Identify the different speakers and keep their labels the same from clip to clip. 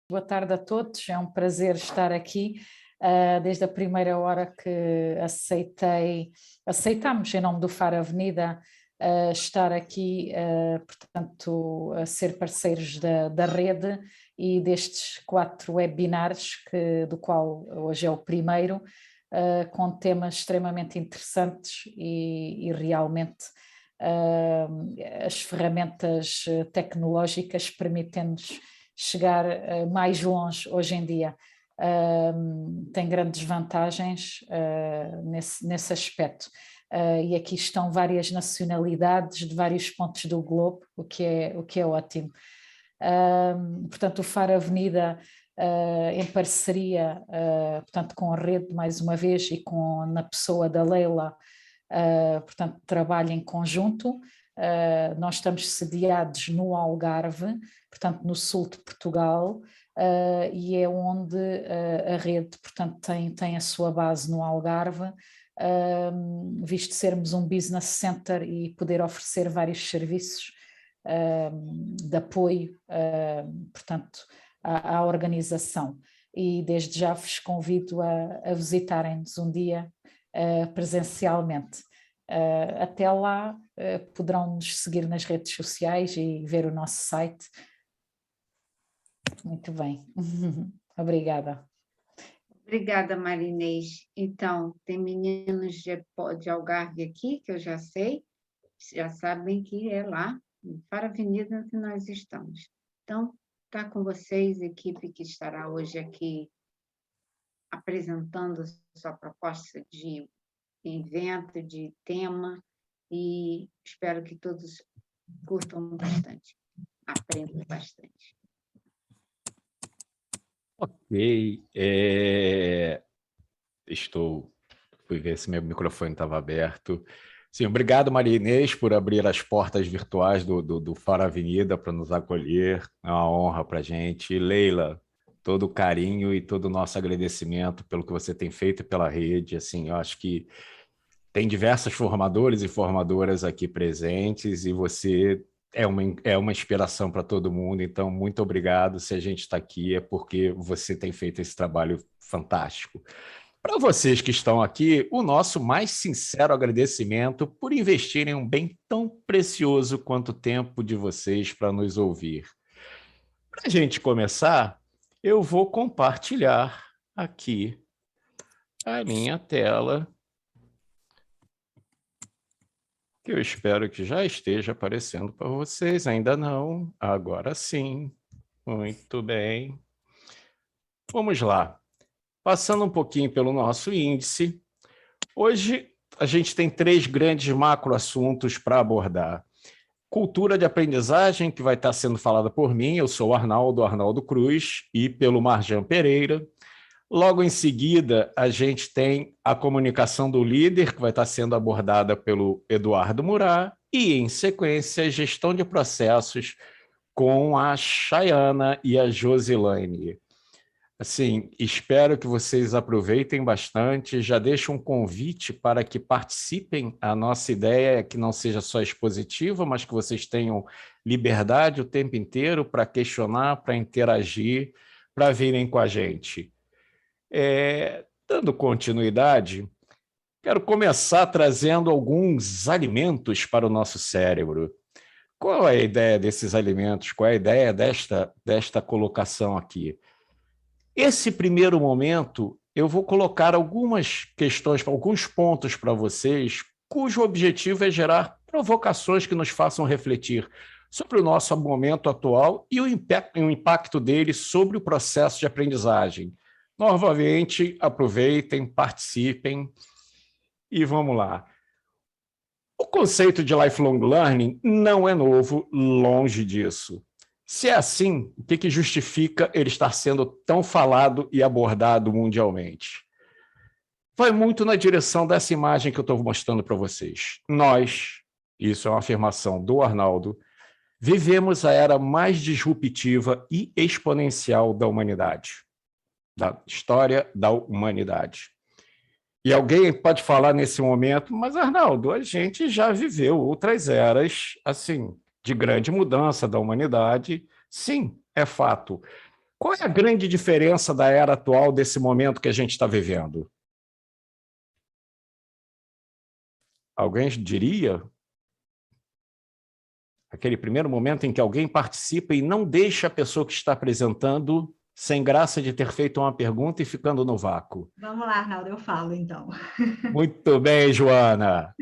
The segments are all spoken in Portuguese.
Speaker 1: Boa tarde a todos, é um prazer estar aqui. Desde a primeira hora que aceitamos em nome do Faro Avenida estar aqui, portanto, a ser parceiros da rede e destes 4 webinars, do qual hoje é o primeiro, com temas extremamente interessantes e realmente as ferramentas tecnológicas permitem-nos chegar mais longe hoje em dia. Tem grandes vantagens nesse aspecto. E aqui estão várias nacionalidades de vários pontos do globo, o que é ótimo. Portanto, o Faro Avenida, em parceria, portanto, com a rede, mais uma vez, e na pessoa da Leila, portanto, trabalha em conjunto. Nós estamos sediados no Algarve, portanto, no sul de Portugal, e é onde a rede, portanto, tem a sua base no Algarve, visto sermos um business center e poder oferecer vários serviços de apoio, portanto, à organização. E desde já vos convido a visitarem-nos um dia presencialmente. Até lá poderão nos seguir nas redes sociais e ver o nosso site. Muito bem. Obrigada.
Speaker 2: Obrigada, Marinês. Então, tem meninos de Algarve aqui, que eu já sei, já sabem que é lá, no Faro Avenida, que nós estamos. Então, está com vocês, equipe que estará hoje aqui apresentando sua proposta de evento, de tema, e espero que todos curtam bastante, aprendam bastante.
Speaker 3: Ok, fui ver se meu microfone estava aberto. Sim, obrigado, Maria Inês, por abrir as portas virtuais do Faro Avenida para nos acolher. É uma honra para a gente. Leila, todo o carinho e todo o nosso agradecimento pelo que você tem feito pela rede. Assim, eu acho que tem diversos formadores e formadoras aqui presentes e você é uma inspiração para todo mundo, então muito obrigado. Se a gente está aqui é porque você tem feito esse trabalho fantástico. Para vocês que estão aqui, o nosso mais sincero agradecimento por investirem um bem tão precioso quanto o tempo de vocês para nos ouvir. Para a gente começar, eu vou compartilhar aqui a minha tela, que eu espero que já esteja aparecendo para vocês. Ainda não, agora sim. Muito bem. Vamos lá. Passando um pouquinho pelo nosso índice, hoje a gente tem 3 grandes macroassuntos para abordar. Cultura de aprendizagem, que vai estar sendo falada por mim, eu sou o Arnaldo Cruz, e pelo Marjan Pereira. Logo em seguida, a gente tem a comunicação do líder, que vai estar sendo abordada pelo Eduardo Murat, e, em sequência, gestão de processos com a Chayana e a Josilane. Assim, espero que vocês aproveitem bastante, já deixo um convite para que participem. A nossa ideia é que não seja só expositiva, mas que vocês tenham liberdade o tempo inteiro para questionar, para interagir, para virem com a gente. Dando continuidade, quero começar trazendo alguns alimentos para o nosso cérebro. Qual é a ideia desses alimentos? Qual é a ideia desta colocação aqui? Esse primeiro momento, eu vou colocar algumas questões, alguns pontos para vocês, cujo objetivo é gerar provocações que nos façam refletir sobre o nosso momento atual e o impacto dele sobre o processo de aprendizagem. Novamente, aproveitem, participem e vamos lá. O conceito de lifelong learning não é novo, longe disso. Se é assim, o que justifica ele estar sendo tão falado e abordado mundialmente? Vai muito na direção dessa imagem que eu estou mostrando para vocês. Nós, isso é uma afirmação do Arnaldo, vivemos a era mais disruptiva e exponencial da humanidade, da história da humanidade. E alguém pode falar nesse momento, mas, Arnaldo, a gente já viveu outras eras, assim, de grande mudança da humanidade. Sim, é fato. Qual é a grande diferença da era atual desse momento que a gente está vivendo? Alguém diria? Aquele primeiro momento em que alguém participa e não deixa a pessoa que está apresentando sem graça de ter feito uma pergunta e ficando no vácuo.
Speaker 4: Vamos lá, Arnaldo, eu falo então.
Speaker 3: Muito bem, Joana.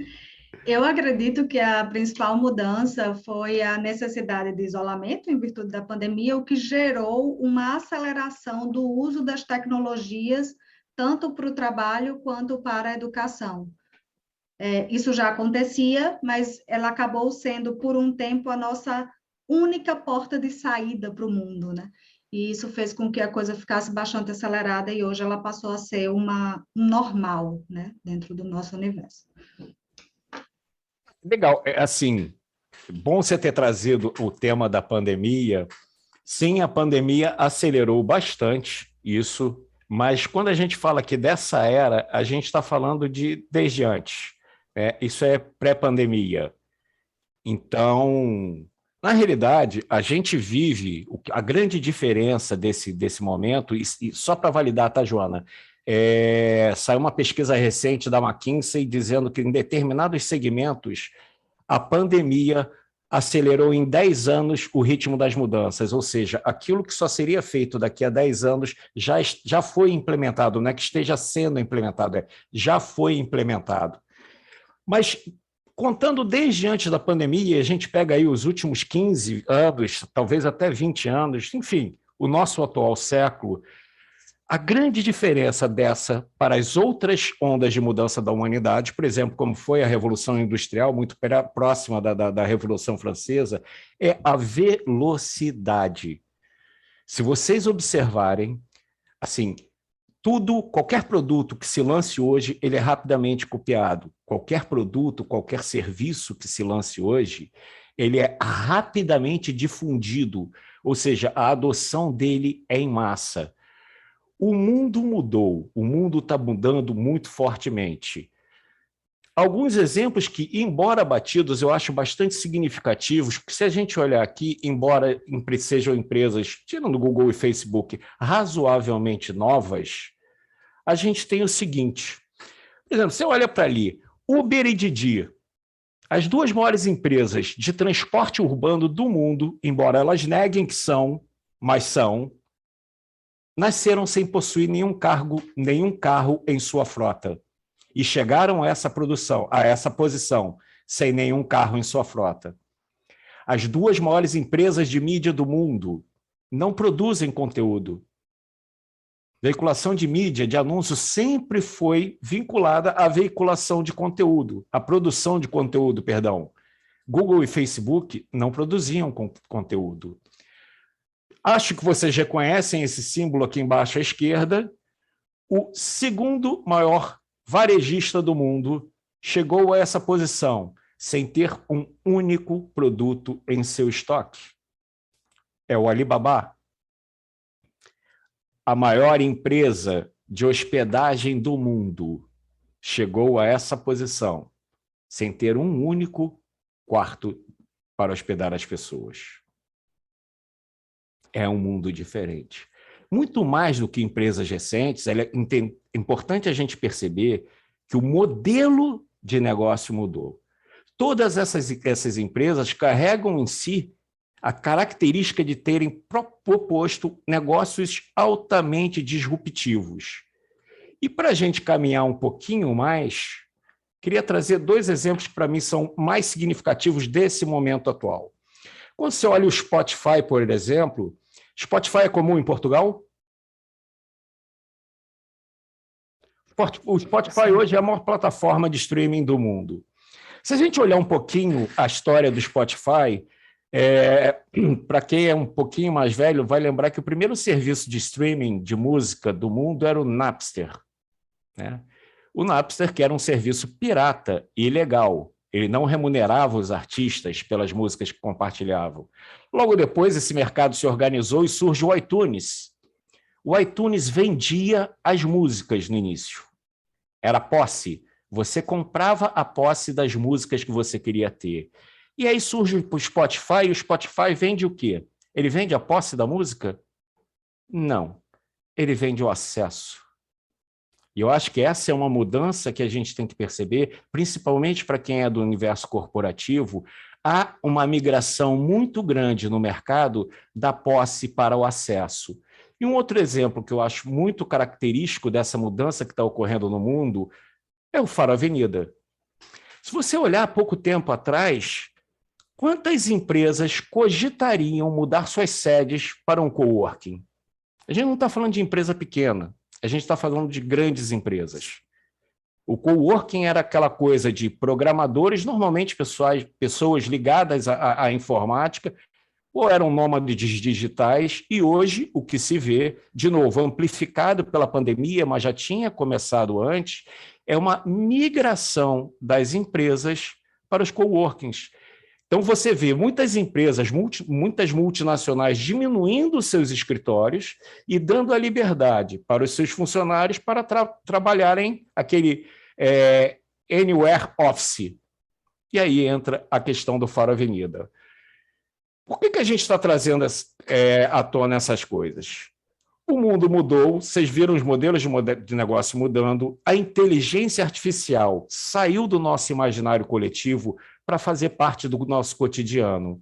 Speaker 4: Eu acredito que a principal mudança foi a necessidade de isolamento em virtude da pandemia, o que gerou uma aceleração do uso das tecnologias, tanto para o trabalho quanto para a educação. Isso já acontecia, mas ela acabou sendo, por um tempo, a nossa única porta de saída para o mundo, né? E isso fez com que a coisa ficasse bastante acelerada e hoje ela passou a ser um normal, né, dentro do nosso universo.
Speaker 3: Legal, assim, bom você ter trazido o tema da pandemia. Sim, a pandemia acelerou bastante isso, mas quando a gente fala aqui dessa era, a gente está falando de desde antes, né? Isso é pré-pandemia. Então, na realidade, a gente vive a grande diferença desse momento, e só para validar, tá, Joana? Saiu uma pesquisa recente da McKinsey dizendo que em determinados segmentos a pandemia acelerou em 10 anos o ritmo das mudanças, ou seja, aquilo que só seria feito daqui a 10 anos já foi implementado, não é que esteja sendo implementado, já foi implementado. Mas, contando desde antes da pandemia, a gente pega aí os últimos 15 anos, talvez até 20 anos, enfim, o nosso atual século, a grande diferença dessa para as outras ondas de mudança da humanidade, por exemplo, como foi a Revolução Industrial, muito próxima da Revolução Francesa, é a velocidade. Se vocês observarem, assim, qualquer produto que se lance hoje, ele é rapidamente copiado. Qualquer produto, qualquer serviço que se lance hoje, ele é rapidamente difundido, ou seja, a adoção dele é em massa. O mundo mudou, o mundo está mudando muito fortemente. Alguns exemplos que, embora batidos, eu acho bastante significativos, porque se a gente olhar aqui, embora sejam empresas, tirando Google e Facebook, razoavelmente novas, a gente tem o seguinte, por exemplo, você olha para ali, Uber e Didi, as duas maiores empresas de transporte urbano do mundo, embora elas neguem que são, mas são, nasceram sem possuir nenhum carro em sua frota e chegaram a essa posição, sem nenhum carro em sua frota. As duas maiores empresas de mídia do mundo não produzem conteúdo. Veiculação de mídia, de anúncio, sempre foi vinculada à veiculação de conteúdo, à produção de conteúdo, perdão. Google e Facebook não produziam conteúdo. Acho que vocês reconhecem esse símbolo aqui embaixo à esquerda. O segundo maior varejista do mundo chegou a essa posição sem ter um único produto em seu estoque. É o Alibaba. A maior empresa de hospedagem do mundo chegou a essa posição sem ter um único quarto para hospedar as pessoas. É um mundo diferente. Muito mais do que empresas recentes, é importante a gente perceber que o modelo de negócio mudou. Todas essas empresas carregam em si a característica de terem proposto negócios altamente disruptivos. E para a gente caminhar um pouquinho mais, queria trazer dois exemplos que para mim são mais significativos desse momento atual. Quando você olha o Spotify, por exemplo, Spotify é comum em Portugal? O Spotify hoje é a maior plataforma de streaming do mundo. Se a gente olhar um pouquinho a história do Spotify, para quem é um pouquinho mais velho, vai lembrar que o primeiro serviço de streaming de música do mundo era o Napster, né? O Napster, que era um serviço pirata e ilegal. Ele não remunerava os artistas pelas músicas que compartilhavam. Logo depois, esse mercado se organizou e surge o iTunes. O iTunes vendia as músicas no início. Era posse. Você comprava a posse das músicas que você queria ter. E aí surge o Spotify, e o Spotify vende o quê? Ele vende a posse da música? Não, ele vende o acesso. E eu acho que essa é uma mudança que a gente tem que perceber, principalmente para quem é do universo corporativo. Há uma migração muito grande no mercado da posse para o acesso. E um outro exemplo que eu acho muito característico dessa mudança que está ocorrendo no mundo é o Faro Avenida. Se você olhar há pouco tempo atrás, quantas empresas cogitariam mudar suas sedes para um coworking? A gente não está falando de empresa pequena, a gente está falando de grandes empresas. O coworking era aquela coisa de programadores, normalmente pessoas ligadas à informática, ou eram nômades digitais, e hoje o que se vê, de novo, amplificado pela pandemia, mas já tinha começado antes, é uma migração das empresas para os coworkings. Então, você vê muitas empresas, muitas multinacionais diminuindo seus escritórios e dando a liberdade para os seus funcionários para trabalharem aquele Anywhere Office. E aí entra a questão do Faro Avenida. Por que a gente está trazendo à tona essas coisas? O mundo mudou, vocês viram os modelos de negócio mudando, a inteligência artificial saiu do nosso imaginário coletivo para fazer parte do nosso cotidiano.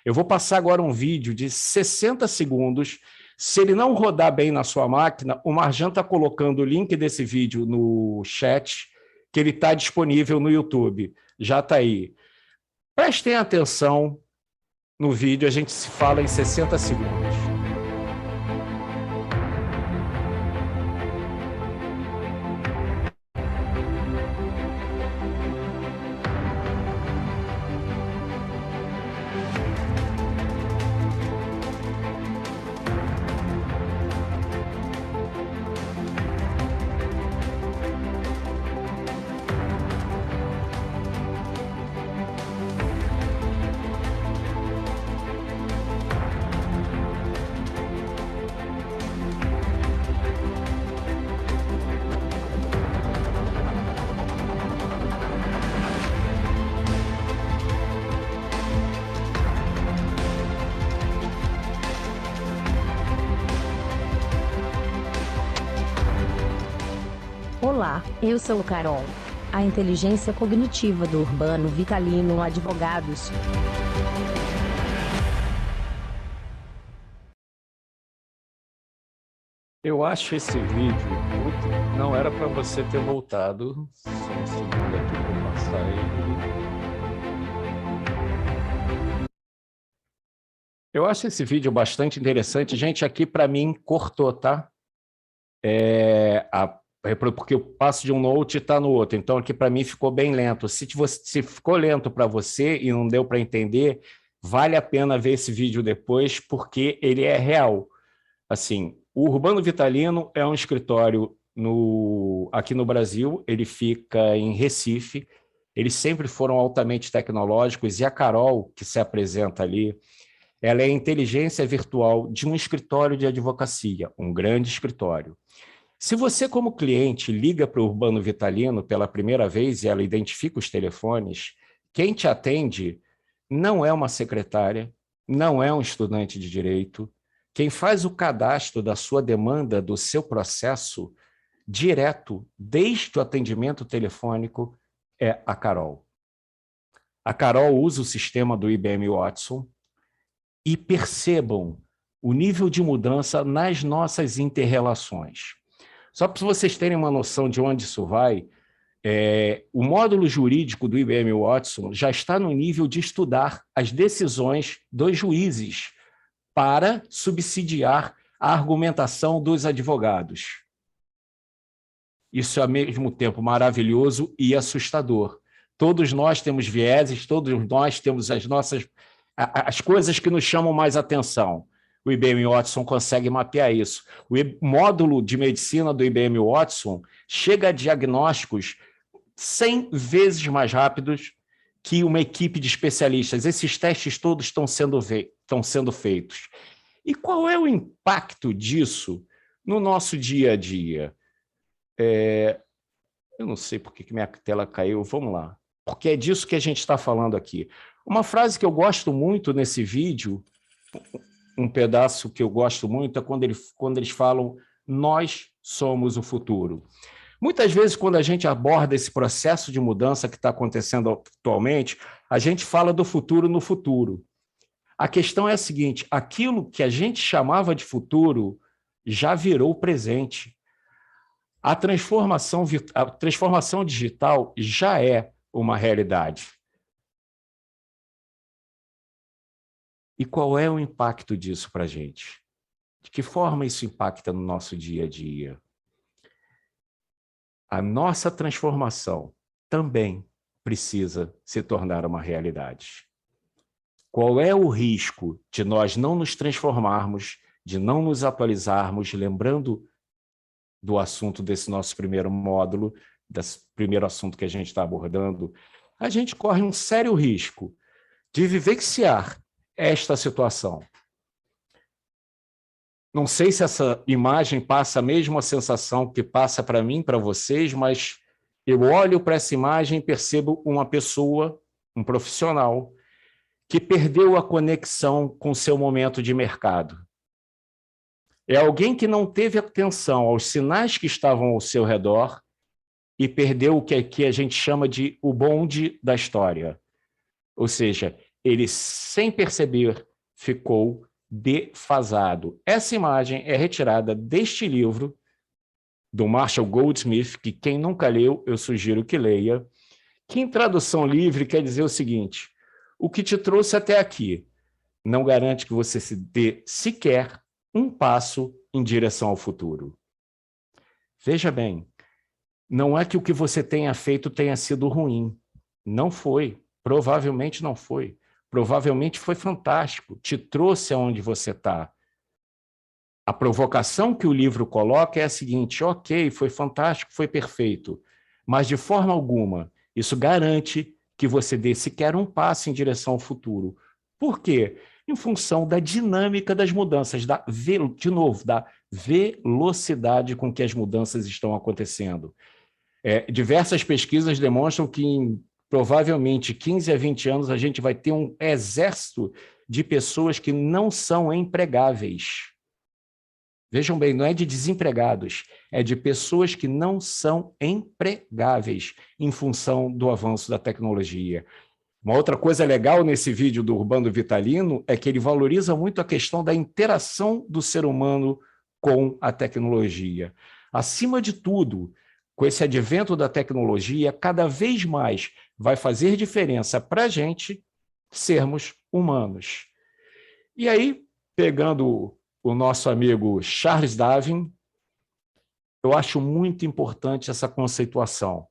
Speaker 3: Eu vou passar agora um vídeo de 60 segundos. Se ele não rodar bem na sua máquina, o Marjan está colocando o link desse vídeo no chat, que ele está disponível no YouTube. Já está aí. Prestem atenção no vídeo, a gente se fala em 60 segundos.
Speaker 5: Olá, eu sou Carol, a inteligência cognitiva do Urbano Vitalino Advogados.
Speaker 3: Eu acho esse vídeo, não era para você ter voltado. Só um segundo aqui para eu passar ele. Eu acho esse vídeo bastante interessante. Gente, aqui para mim cortou, tá? Porque eu passo de um note e está no outro. Então, aqui para mim ficou bem lento. Se ficou lento para você e não deu para entender, vale a pena ver esse vídeo depois, porque ele é real. Assim, o Urbano Vitalino é um escritório aqui no Brasil, ele fica em Recife. Eles sempre foram altamente tecnológicos, e a Carol, que se apresenta ali, ela é a inteligência virtual de um escritório de advocacia, um grande escritório. Se você, como cliente, liga para o Urbano Vitalino pela primeira vez e ela identifica os telefones, quem te atende não é uma secretária, não é um estudante de direito. Quem faz o cadastro da sua demanda, do seu processo, direto, desde o atendimento telefônico, é a Carol. A Carol usa o sistema do IBM Watson e percebam o nível de mudança nas nossas inter-relações. Só para vocês terem uma noção de onde isso vai, o módulo jurídico do IBM Watson já está no nível de estudar as decisões dos juízes para subsidiar a argumentação dos advogados. Isso é, ao mesmo tempo, maravilhoso e assustador. Todos nós temos vieses, todos nós temos as coisas que nos chamam mais atenção. O IBM Watson consegue mapear isso. O módulo de medicina do IBM Watson chega a diagnósticos 100 vezes mais rápidos que uma equipe de especialistas. Esses testes todos estão sendo feitos. E qual é o impacto disso no nosso dia a dia? Eu não sei por que minha tela caiu, vamos lá. Porque é disso que a gente está falando aqui. Uma frase que eu gosto muito nesse vídeo... um pedaço que eu gosto muito, é quando eles falam nós somos o futuro. Muitas vezes, quando a gente aborda esse processo de mudança que está acontecendo atualmente, a gente fala do futuro no futuro. A questão é a seguinte, aquilo que a gente chamava de futuro já virou presente. A transformação digital já é uma realidade. E qual é o impacto disso para a gente? De que forma isso impacta no nosso dia a dia? A nossa transformação também precisa se tornar uma realidade. Qual é o risco de nós não nos transformarmos, de não nos atualizarmos, lembrando do assunto desse nosso primeiro módulo, desse primeiro assunto que a gente está abordando? A gente corre um sério risco de vivenciar esta situação. Não sei se essa imagem passa a mesma sensação que passa para mim, para vocês, mas eu olho para essa imagem e percebo uma pessoa, um profissional, que perdeu a conexão com seu momento de mercado. É alguém que não teve atenção aos sinais que estavam ao seu redor e perdeu o que aqui a gente chama de o bonde da história. Ou seja, ele, sem perceber, ficou defasado. Essa imagem é retirada deste livro, do Marshall Goldsmith, que quem nunca leu, eu sugiro que leia, que em tradução livre quer dizer o seguinte: o que te trouxe até aqui não garante que você se dê sequer um passo em direção ao futuro. Veja bem, não é que o que você tenha feito tenha sido ruim. Não foi. Provavelmente não foi. Provavelmente foi fantástico. Te trouxe aonde você está. A provocação que o livro coloca é a seguinte: ok, foi fantástico, foi perfeito, mas de forma alguma isso garante que você dê sequer um passo em direção ao futuro. Por quê? Em função da dinâmica das mudanças, da velocidade com que as mudanças estão acontecendo. Diversas pesquisas demonstram que em provavelmente 15 a 20 anos a gente vai ter um exército de pessoas que não são empregáveis. Vejam bem, não é de desempregados, é de pessoas que não são empregáveis em função do avanço da tecnologia. Uma outra coisa legal nesse vídeo do Urbano Vitalino é que ele valoriza muito a questão da interação do ser humano com a tecnologia. Acima de tudo, com esse advento da tecnologia, cada vez mais vai fazer diferença para a gente sermos humanos. E aí, pegando o nosso amigo Charles Darwin, eu acho muito importante essa conceituação.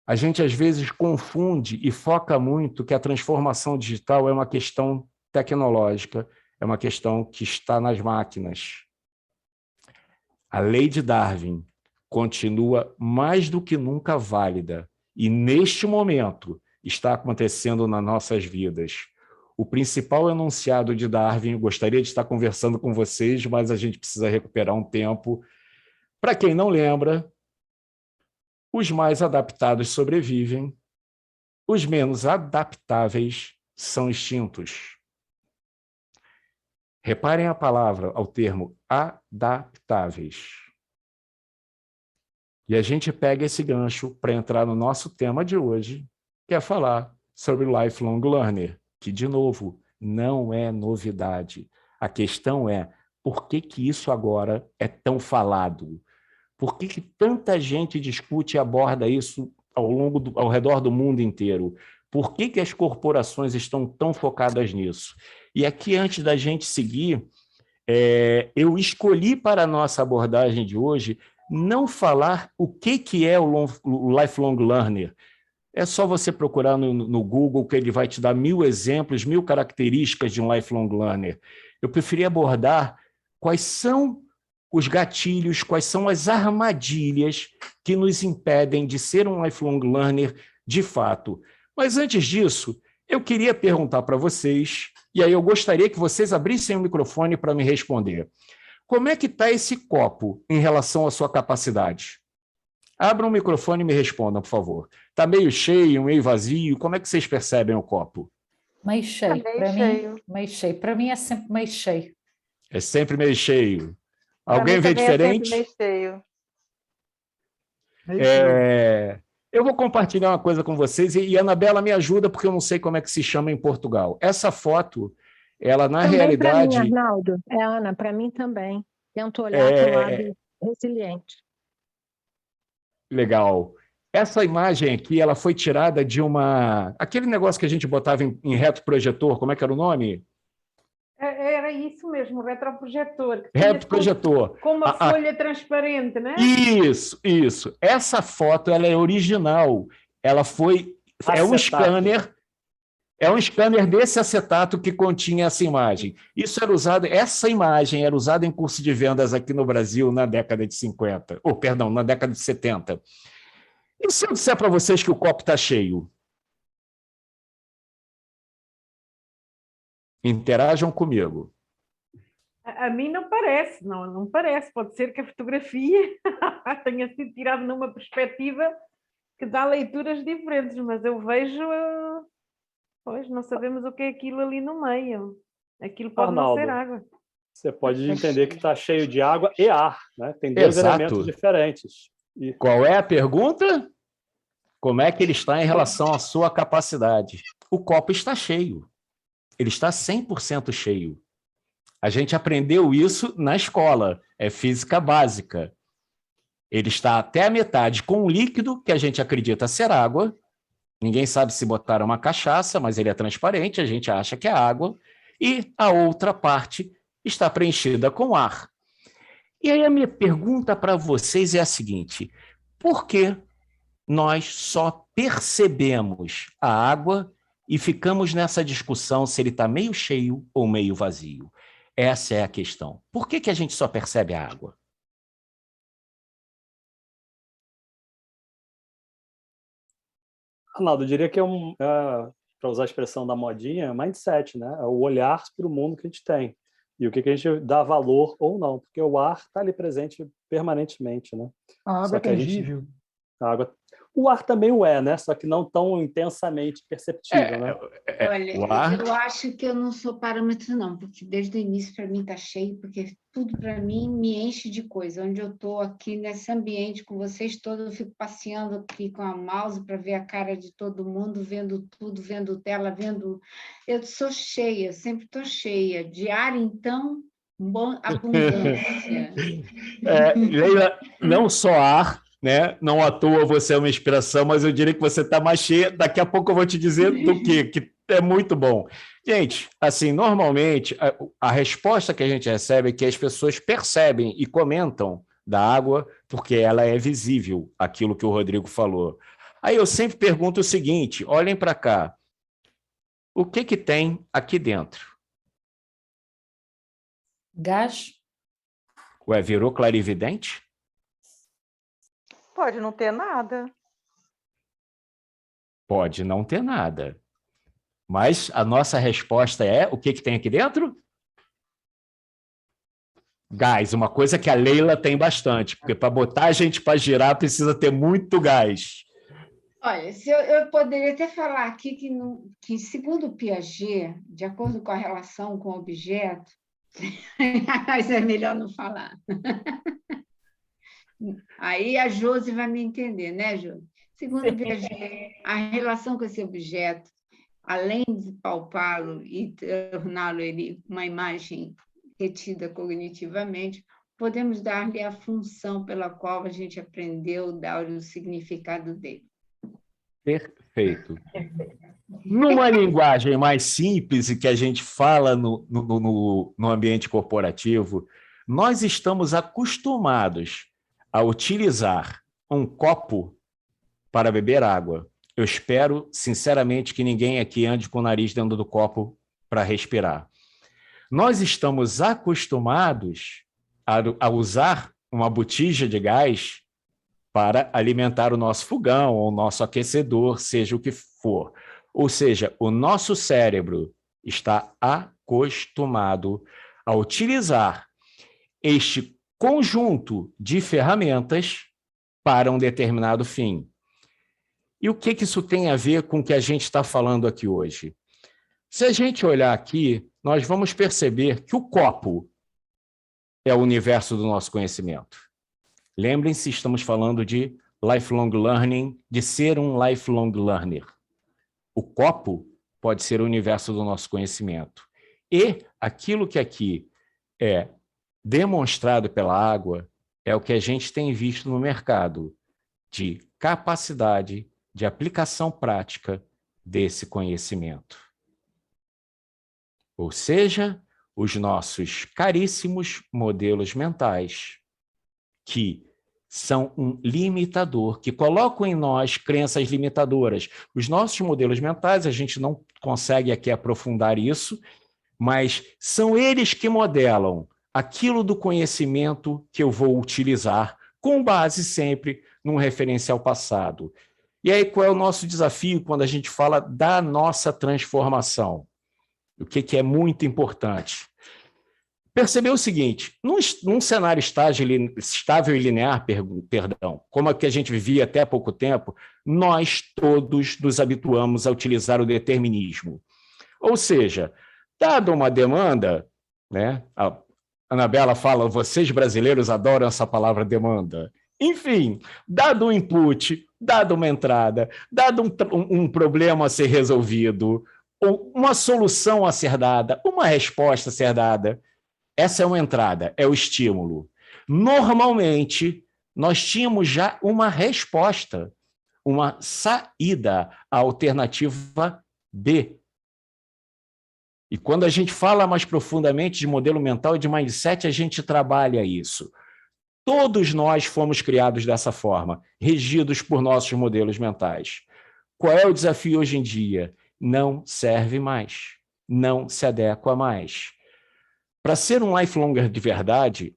Speaker 3: A gente, às vezes, confunde e foca muito que a transformação digital é uma questão tecnológica, é uma questão que está nas máquinas. A lei de Darwin continua mais do que nunca válida e, neste momento, está acontecendo nas nossas vidas. O principal enunciado de Darwin, eu gostaria de estar conversando com vocês, mas a gente precisa recuperar um tempo. Para quem não lembra, os mais adaptados sobrevivem, os menos adaptáveis são extintos. Reparem a palavra, ao termo adaptáveis. E a gente pega esse gancho para entrar no nosso tema de hoje, que é falar sobre o lifelong learner, que, de novo, não é novidade. A questão é, por que que isso agora é tão falado? Por que que tanta gente discute e aborda isso ao redor do mundo inteiro? Por que que as corporações estão tão focadas nisso? E aqui, antes da gente seguir, eu escolhi para a nossa abordagem de hoje não falar o que é o lifelong learner. É só você procurar no Google, que ele vai te dar 1000 exemplos, 1000 características de um lifelong learner. Eu preferi abordar quais são os gatilhos, quais são as armadilhas que nos impedem de ser um lifelong learner de fato. Mas antes disso, eu queria perguntar para vocês, e aí eu gostaria que vocês abrissem o microfone para me responder. Como é que está esse copo em relação à sua capacidade? Abram o microfone e me respondam, por favor. Está meio cheio, meio vazio? Como é que vocês percebem o copo?
Speaker 1: Meio cheio,
Speaker 6: meio
Speaker 1: para
Speaker 6: cheio.
Speaker 1: mim, meio cheio. Para mim é sempre meio cheio.
Speaker 3: É sempre meio cheio.
Speaker 6: Para
Speaker 3: Alguém
Speaker 6: mim
Speaker 3: vê
Speaker 6: também é sempre
Speaker 3: diferente?
Speaker 6: meio cheio.
Speaker 7: Meio cheio.
Speaker 3: Eu vou compartilhar uma coisa com vocês e Anabela me ajuda porque eu não sei como é que se chama em Portugal. Essa foto, ela na
Speaker 5: Também para mim,
Speaker 3: realidade
Speaker 5: Arnaldo. Ana, para mim também. Tento olhar para o
Speaker 3: é
Speaker 5: lado resiliente.
Speaker 3: legal. Essa imagem aqui, ela foi tirada de aquele negócio que a gente botava em retroprojetor, como é que era o nome?
Speaker 8: Era isso mesmo, o retroprojetor. Que tinha
Speaker 3: Retroprojetor.
Speaker 8: com uma folha transparente, né?
Speaker 3: Isso. Essa foto, ela é original. Ela foi...
Speaker 7: Acetato.
Speaker 3: É um scanner desse acetato que continha essa imagem. Essa imagem era usada em curso de vendas aqui no Brasil na década de 50, na década de 70. E se eu disser para vocês que o copo está cheio? Interajam comigo.
Speaker 8: A mim não parece, não parece. Pode ser que a fotografia tenha sido tirada numa perspectiva que dá leituras diferentes, mas eu vejo... Pois, não sabemos o que é aquilo ali no meio. Aquilo pode não ser água.
Speaker 7: Você pode entender que está cheio de água e ar, né? Tem dois
Speaker 3: Exato.
Speaker 7: elementos diferentes.
Speaker 3: Qual é a pergunta? Como é que ele está em relação à sua capacidade? O copo está cheio. Ele está 100% cheio. A gente aprendeu isso na escola. É física básica. Ele está até a metade com um líquido que a gente acredita ser água. Ninguém sabe se botaram uma cachaça, mas ele é transparente, a gente acha que é água, e a outra parte está preenchida com ar. E aí a minha pergunta para vocês é a seguinte: por que nós só percebemos a água e ficamos nessa discussão se ele está meio cheio ou meio vazio? Essa é a questão. Por que a gente só percebe a água?
Speaker 7: Arnaldo, eu diria que para usar a expressão da modinha, é mindset, né? É o olhar para o mundo que a gente tem. E o que a gente dá valor ou não, porque o ar está ali presente permanentemente, né?
Speaker 9: A água é tangível.
Speaker 7: O ar também o é, né? Só que não tão intensamente perceptível, né?
Speaker 2: Olha, eu acho que eu não sou parâmetro, não, porque desde o início para mim está cheio, porque tudo para mim me enche de coisa. Onde eu estou aqui nesse ambiente com vocês todos, eu fico passeando aqui com a mouse para ver a cara de todo mundo, vendo tudo, vendo tela, vendo. Eu sou cheia, sempre estou cheia. De ar, então, abundância.
Speaker 3: Leila, não só ar, né? Não à toa você é uma inspiração, mas eu diria que você está mais cheia. Daqui a pouco eu vou te dizer do que é muito bom. Gente, assim, normalmente a resposta que a gente recebe é que as pessoas percebem e comentam da água porque ela é visível, aquilo que o Rodrigo falou. Aí eu sempre pergunto o seguinte: olhem para cá. O que tem aqui dentro?
Speaker 1: Gás?
Speaker 3: Ué, virou clarividente?
Speaker 6: Pode não ter nada.
Speaker 3: Pode não ter nada. Mas a nossa resposta é: o que tem aqui dentro? Gás, uma coisa que a Leila tem bastante, porque para botar a gente para girar precisa ter muito gás.
Speaker 2: Olha, se eu poderia até falar aqui que, segundo Piaget, de acordo com a relação com o objeto, mas é melhor não falar. Aí a Josi vai me entender, né, Josi? Segundo Piaget, a relação com esse objeto, além de palpá-lo e torná-lo uma imagem retida cognitivamente, podemos dar-lhe a função pela qual a gente aprendeu dar o significado dele.
Speaker 3: Perfeito. Numa linguagem mais simples e que a gente fala no ambiente corporativo, nós estamos acostumados a utilizar um copo para beber água. Eu espero, sinceramente, que ninguém aqui ande com o nariz dentro do copo para respirar. Nós estamos acostumados a usar uma botija de gás para alimentar o nosso fogão ou o nosso aquecedor, seja o que for. Ou seja, o nosso cérebro está acostumado a utilizar este conjunto de ferramentas para um determinado fim. E o que isso tem a ver com o que a gente está falando aqui hoje? Se a gente olhar aqui, nós vamos perceber que o copo é o universo do nosso conhecimento. Lembrem-se, estamos falando de lifelong learning, de ser um lifelong learner. O copo pode ser o universo do nosso conhecimento. E aquilo que aqui é demonstrado pela água é o que a gente tem visto no mercado de capacidade de aplicação prática desse conhecimento. Ou seja, os nossos caríssimos modelos mentais, que são um limitador, que colocam em nós crenças limitadoras. Os nossos modelos mentais, a gente não consegue aqui aprofundar isso, mas são eles que modelam aquilo do conhecimento que eu vou utilizar, com base sempre num referencial passado. E aí, qual é o nosso desafio quando a gente fala da nossa transformação? O que é muito importante? Perceber o seguinte, num cenário estável e linear, como a que a gente vivia até há pouco tempo, nós todos nos habituamos a utilizar o determinismo. Ou seja, dada uma demanda, né, a Anabela fala, vocês brasileiros adoram essa palavra demanda. Enfim, dado um input, dado uma entrada, dado um problema a ser resolvido, ou uma solução a ser dada, uma resposta a ser dada, essa é uma entrada, é o estímulo. Normalmente, nós tínhamos já uma resposta, uma saída, a alternativa B. E quando a gente fala mais profundamente de modelo mental e de mindset, a gente trabalha isso. Todos nós fomos criados dessa forma, regidos por nossos modelos mentais. Qual é o desafio hoje em dia? Não serve mais, não se adequa mais. Para ser um lifelonger de verdade,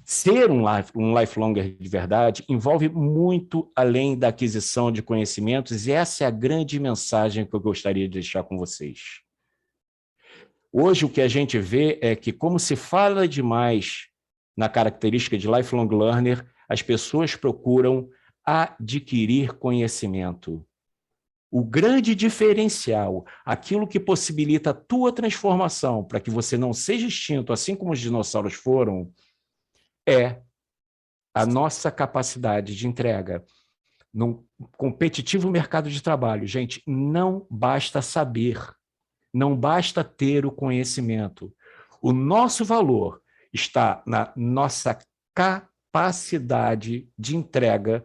Speaker 3: ser um lifelonger de verdade envolve muito além da aquisição de conhecimentos, e essa é a grande mensagem que eu gostaria de deixar com vocês. Hoje o que a gente vê é que, como se fala demais na característica de lifelong learner, as pessoas procuram adquirir conhecimento. O grande diferencial, aquilo que possibilita a tua transformação para que você não seja extinto, assim como os dinossauros foram, é a nossa capacidade de entrega. Num competitivo mercado de trabalho, gente, não basta saber, não basta ter o conhecimento. O nosso valor está na nossa capacidade de entrega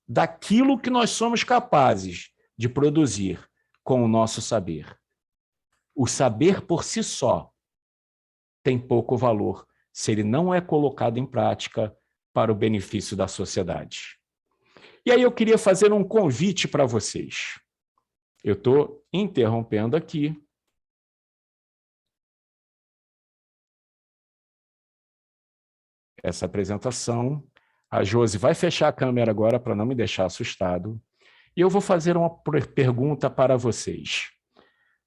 Speaker 3: daquilo que nós somos capazes de produzir com o nosso saber. O saber por si só tem pouco valor se ele não é colocado em prática para o benefício da sociedade. E aí eu queria fazer um convite para vocês. Eu estou interrompendo aqui. Essa apresentação. A Josi vai fechar a câmera agora para não me deixar assustado. E eu vou fazer uma pergunta para vocês.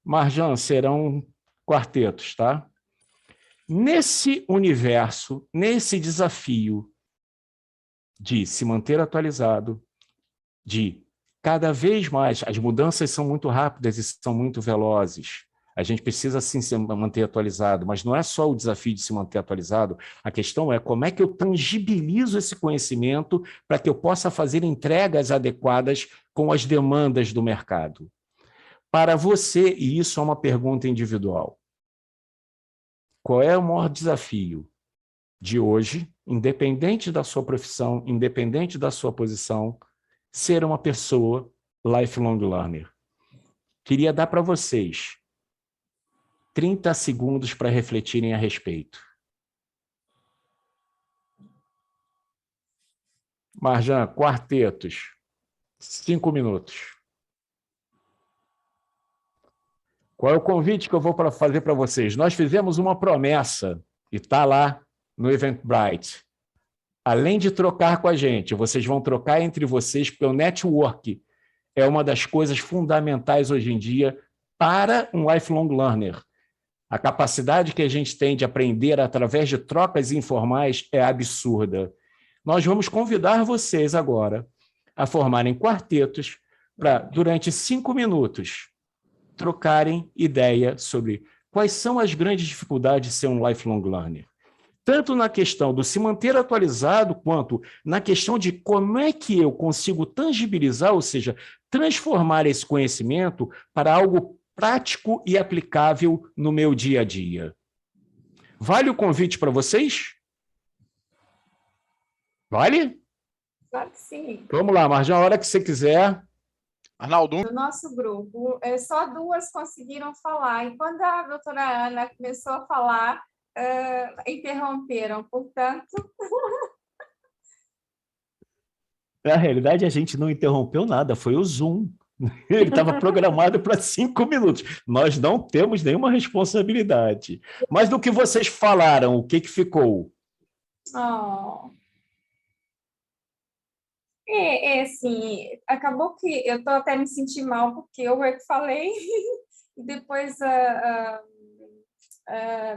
Speaker 3: Marjan, serão quartetos, tá? Nesse universo, nesse desafio de se manter atualizado, de cada vez mais, as mudanças são muito rápidas e são muito velozes. A gente precisa, sim, se manter atualizado, mas não é só o desafio de se manter atualizado, a questão é como é que eu tangibilizo esse conhecimento para que eu possa fazer entregas adequadas com as demandas do mercado. Para você, e isso é uma pergunta individual, qual é o maior desafio de hoje, independente da sua profissão, independente da sua posição, ser uma pessoa lifelong learner? Queria dar para vocês 30 segundos para refletirem a respeito. Marjan, quartetos, 5 minutos. Qual é o convite que eu vou fazer para vocês? Nós fizemos uma promessa, e está lá no Eventbrite. Além de trocar com a gente, vocês vão trocar entre vocês, porque o network é uma das coisas fundamentais hoje em dia para um lifelong learner. A capacidade que a gente tem de aprender através de trocas informais é absurda. Nós vamos convidar vocês agora a formarem quartetos para, durante 5 minutos, trocarem ideia sobre quais são as grandes dificuldades de ser um lifelong learner. Tanto na questão do se manter atualizado, quanto na questão de como é que eu consigo tangibilizar, ou seja, transformar esse conhecimento para algo prático e aplicável no meu dia a dia. Vale o convite para vocês? Vale?
Speaker 6: Claro que sim.
Speaker 3: Vamos lá, Marjão, a hora que você quiser.
Speaker 9: Arnaldo,
Speaker 6: No nosso grupo, só 2 conseguiram falar. E quando a doutora Ana começou a falar, interromperam. Portanto,
Speaker 3: Na realidade, a gente não interrompeu nada, foi o Zoom. Ele estava programado para 5 minutos. Nós não temos nenhuma responsabilidade. Mas do que vocês falaram, o que ficou?
Speaker 6: oh. Assim, acabou que eu estou até me sentindo mal, porque eu é que falei, e depois,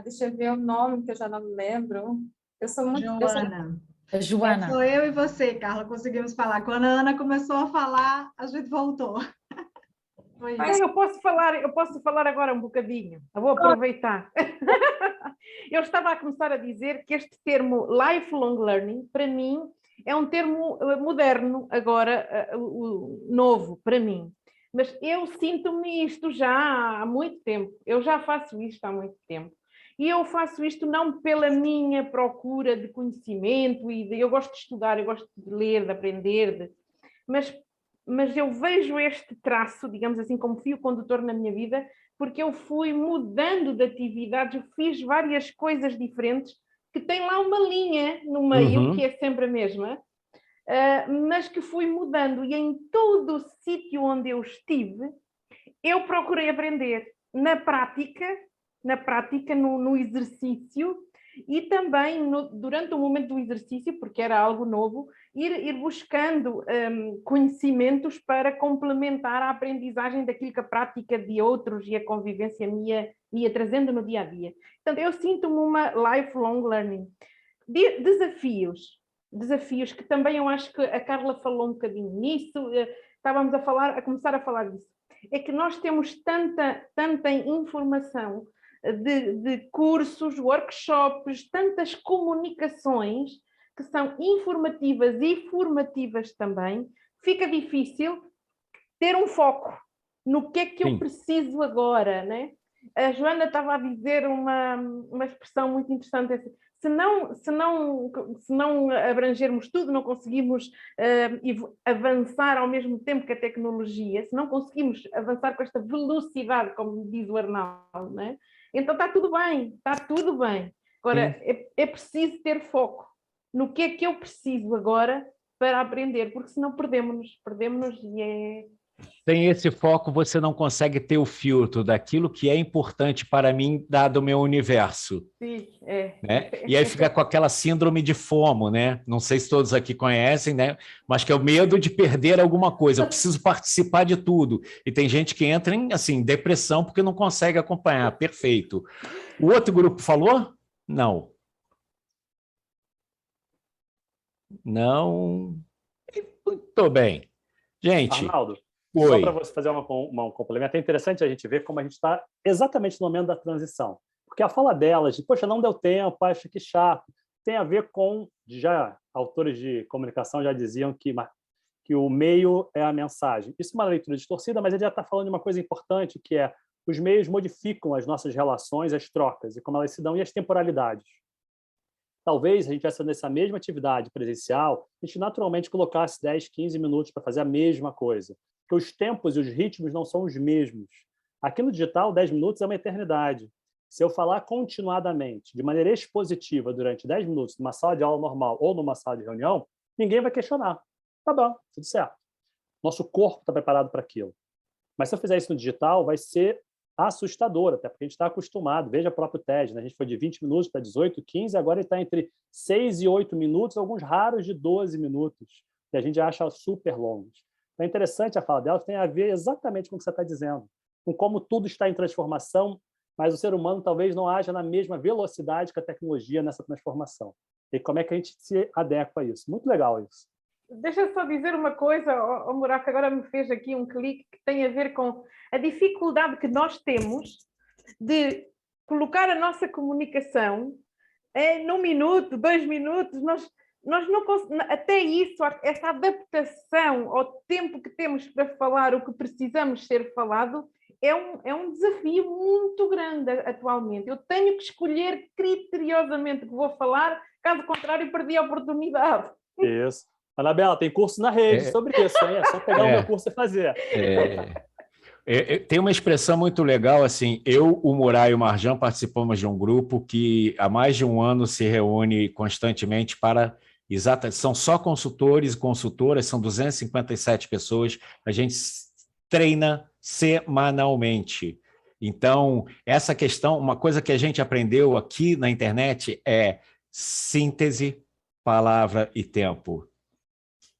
Speaker 6: deixa eu ver o nome, que eu já não me lembro. Eu sou muito...
Speaker 4: Joana.
Speaker 1: A Joana.
Speaker 4: Sou eu e você, Carla, conseguimos falar. Quando a Ana começou a falar, a gente voltou. Foi isso.
Speaker 8: Eu posso falar agora um bocadinho. Eu vou aproveitar. Eu estava a começar a dizer que este termo lifelong learning, para mim, é um termo moderno, agora, novo, para mim. Mas eu sinto-me isto já há muito tempo. Eu já faço isto há muito tempo. E eu faço isto não pela minha procura de conhecimento, eu gosto de estudar, eu gosto de ler, de aprender, mas eu vejo este traço, digamos assim, como fio condutor na minha vida, porque eu fui mudando de atividades, eu fiz várias coisas diferentes, que tem lá uma linha no meio, que é sempre a mesma, mas que fui mudando, e em todo o sítio onde eu estive, eu procurei aprender na prática, no exercício, e também durante o momento do exercício, porque era algo novo, ir buscando conhecimentos para complementar a aprendizagem daquilo que a prática de outros e a convivência me ia trazendo no dia a dia. Portanto, eu sinto-me uma lifelong learning. Desafios que também eu acho que a Carla falou um bocadinho nisso, estávamos a começar a falar disso. É que nós temos tanta informação de cursos, workshops, tantas comunicações que são informativas e formativas também, fica difícil ter um foco no que é que eu preciso agora, né? A Joana estava a dizer uma expressão muito interessante, assim, se não abrangermos tudo, não conseguimos avançar ao mesmo tempo que a tecnologia, se não conseguimos avançar com esta velocidade, como diz o Arnaldo, né? Então está tudo bem. Agora, é preciso ter foco no que é que eu preciso agora para aprender, porque senão perdemos-nos e é...
Speaker 3: Sem esse foco, você não consegue ter o filtro daquilo que é importante para mim, dado o meu universo.
Speaker 8: Sim, é.
Speaker 3: Né? E aí fica com aquela síndrome de FOMO, né? Não sei se todos aqui conhecem, né? Mas que é o medo de perder alguma coisa. Eu preciso participar de tudo. E tem gente que entra em assim, depressão porque não consegue acompanhar. Perfeito. O outro grupo falou? Não. Não. Muito bem. Gente...
Speaker 7: Arnaldo,
Speaker 3: oi.
Speaker 7: Só para você fazer um complemento, é interessante a gente ver como a gente está exatamente no momento da transição. Porque a fala delas de, poxa, não deu tempo, acho que chato, tem a ver com, já autores de comunicação já diziam que o meio é a mensagem. Isso é uma leitura distorcida, mas ele já está falando de uma coisa importante, que é os meios modificam as nossas relações, as trocas, e como elas se dão, e as temporalidades. Talvez a gente tivesse nessa mesma atividade presencial, a gente naturalmente colocasse 10, 15 minutos para fazer a mesma coisa. Porque os tempos e os ritmos não são os mesmos. Aqui no digital, 10 minutos é uma eternidade. Se eu falar continuadamente, de maneira expositiva, durante 10 minutos, numa sala de aula normal ou numa sala de reunião, ninguém vai questionar. Tá bom, tudo certo. Nosso corpo está preparado para aquilo. Mas se eu fizer isso no digital, vai ser assustador, até porque a gente está acostumado. Veja o próprio TED, né? A gente foi de 20 minutos para 18, 15, agora ele está entre 6 e 8 minutos, alguns raros de 12 minutos, que a gente acha super longos. Então, é interessante a fala dela, tem a ver exatamente com o que você está dizendo, com como tudo está em transformação, mas o ser humano talvez não haja na mesma velocidade que a tecnologia nessa transformação. E como é que a gente se adequa a isso? Muito legal isso.
Speaker 8: deixa eu só dizer uma coisa, o Muraco agora me fez aqui um clique que tem a ver com a dificuldade que nós temos de colocar a nossa comunicação num minuto, 2 minutos, nós não até isso, essa adaptação ao tempo que temos para falar o que precisamos ser falado, é um desafio muito grande atualmente. Eu tenho que escolher criteriosamente o que vou falar, caso contrário, perdi a oportunidade.
Speaker 7: Isso. Anabela, tem curso na rede sobre isso, hein? É só pegar o meu curso e fazer.
Speaker 3: Tem uma expressão muito legal, assim, eu, o Murá e o Marjan participamos de um grupo que há mais de um ano se reúne constantemente para... são só consultores e consultoras, são 257 pessoas, a gente treina semanalmente. Então, essa questão, uma coisa que a gente aprendeu aqui na internet é síntese, palavra e tempo.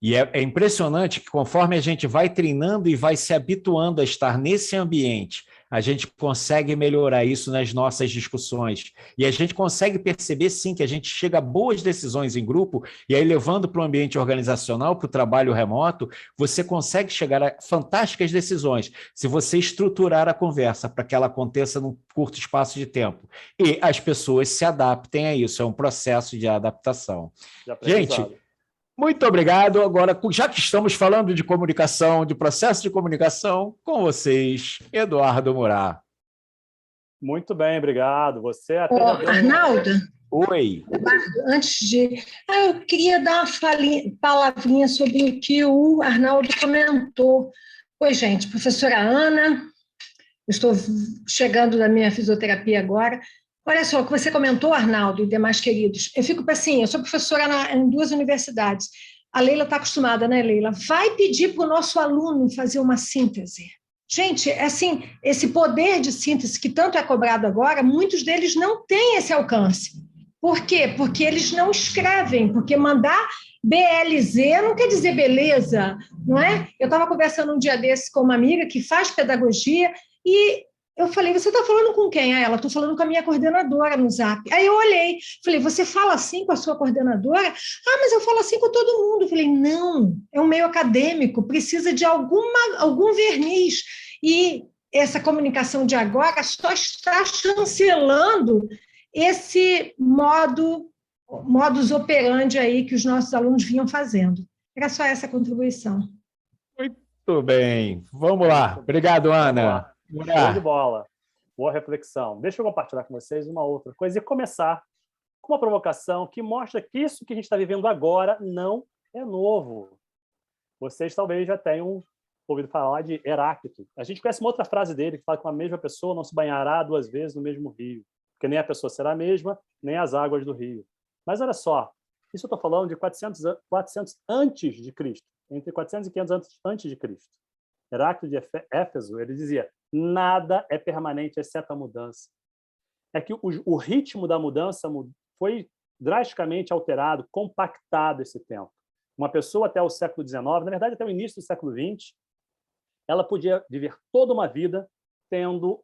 Speaker 3: E é impressionante que conforme a gente vai treinando e vai se habituando a estar nesse ambiente, a gente consegue melhorar isso nas nossas discussões. E a gente consegue perceber, sim, que a gente chega a boas decisões em grupo, e aí levando para o ambiente organizacional, para o trabalho remoto, você consegue chegar a fantásticas decisões, se você estruturar a conversa para que ela aconteça num curto espaço de tempo. E as pessoas se adaptem a isso, é um processo de adaptação. Gente, muito obrigado. Agora, já que estamos falando de comunicação, de processo de comunicação, com vocês, Eduardo Murá.
Speaker 7: Muito bem, obrigado. Você até
Speaker 9: Arnaldo?
Speaker 3: Oi.
Speaker 9: Antes de... eu queria dar uma palavrinha sobre o que o Arnaldo comentou. Oi, gente, professora Ana, estou chegando da minha fisioterapia agora. Olha só, o que você comentou, Arnaldo, e demais queridos, eu fico assim, eu sou professora em 2 universidades, a Leila está acostumada, né, Leila? Vai pedir para o nosso aluno fazer uma síntese. Gente, assim, esse poder de síntese que tanto é cobrado agora, muitos deles não têm esse alcance. Por quê? Porque eles não escrevem, porque mandar BLZ não quer dizer beleza, não é? Eu estava conversando um dia desse com uma amiga que faz pedagogia e eu falei, você está falando com quem? Ela, estou falando com a minha coordenadora no Zap. Aí eu olhei, falei, você fala assim com a sua coordenadora? Ah, mas eu falo assim com todo mundo. Eu falei, não, é um meio acadêmico, precisa de algum verniz. E essa comunicação de agora só está chancelando esse modus operandi aí que os nossos alunos vinham fazendo. Era só essa contribuição.
Speaker 3: Muito bem, vamos lá. Obrigado, Ana.
Speaker 7: Show de bola. Boa reflexão. Deixa eu compartilhar com vocês uma outra coisa e começar com uma provocação que mostra que isso que a gente está vivendo agora não é novo. Vocês talvez já tenham ouvido falar de Heráclito. A gente conhece uma outra frase dele que fala que uma mesma pessoa não se banhará 2 vezes no mesmo rio, porque nem a pessoa será a mesma, nem as águas do rio. Mas olha só, isso eu estou falando de 400 antes de Cristo, entre 400 e 500 anos antes de Cristo. Heráclito de Éfeso, ele dizia, nada é permanente exceto a mudança. É que o ritmo da mudança foi drasticamente alterado, compactado esse tempo. Uma pessoa até o século XIX, na verdade até o início do século XX, ela podia viver toda uma vida tendo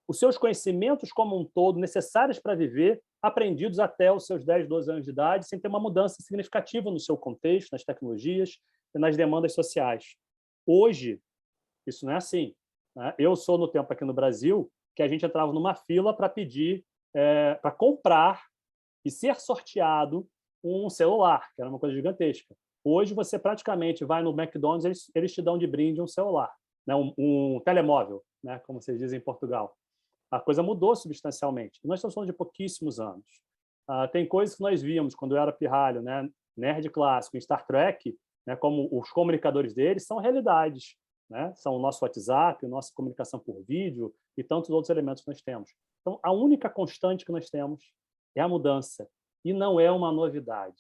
Speaker 7: os seus conhecimentos como um todo necessários para viver, aprendidos até os seus 10, 12 anos de idade, sem ter uma mudança significativa no seu contexto, nas tecnologias e nas demandas sociais. Hoje, isso não é assim. Eu sou no tempo aqui no Brasil que a gente entrava numa fila para pedir, para comprar e ser sorteado um celular, que era uma coisa gigantesca. Hoje você praticamente vai no McDonald's, eles te dão de brinde um celular, né? um telemóvel, né? Como vocês dizem em Portugal. A coisa mudou substancialmente. Nós estamos falando de pouquíssimos anos. Tem coisas que nós víamos quando eu era pirralho, né? Nerd clássico, em Star Trek, né? Como os comunicadores deles são realidades. Né? São o nosso WhatsApp, a nossa comunicação por vídeo e tantos outros elementos que nós temos. Então, a única constante que nós temos é a mudança. E não é uma novidade.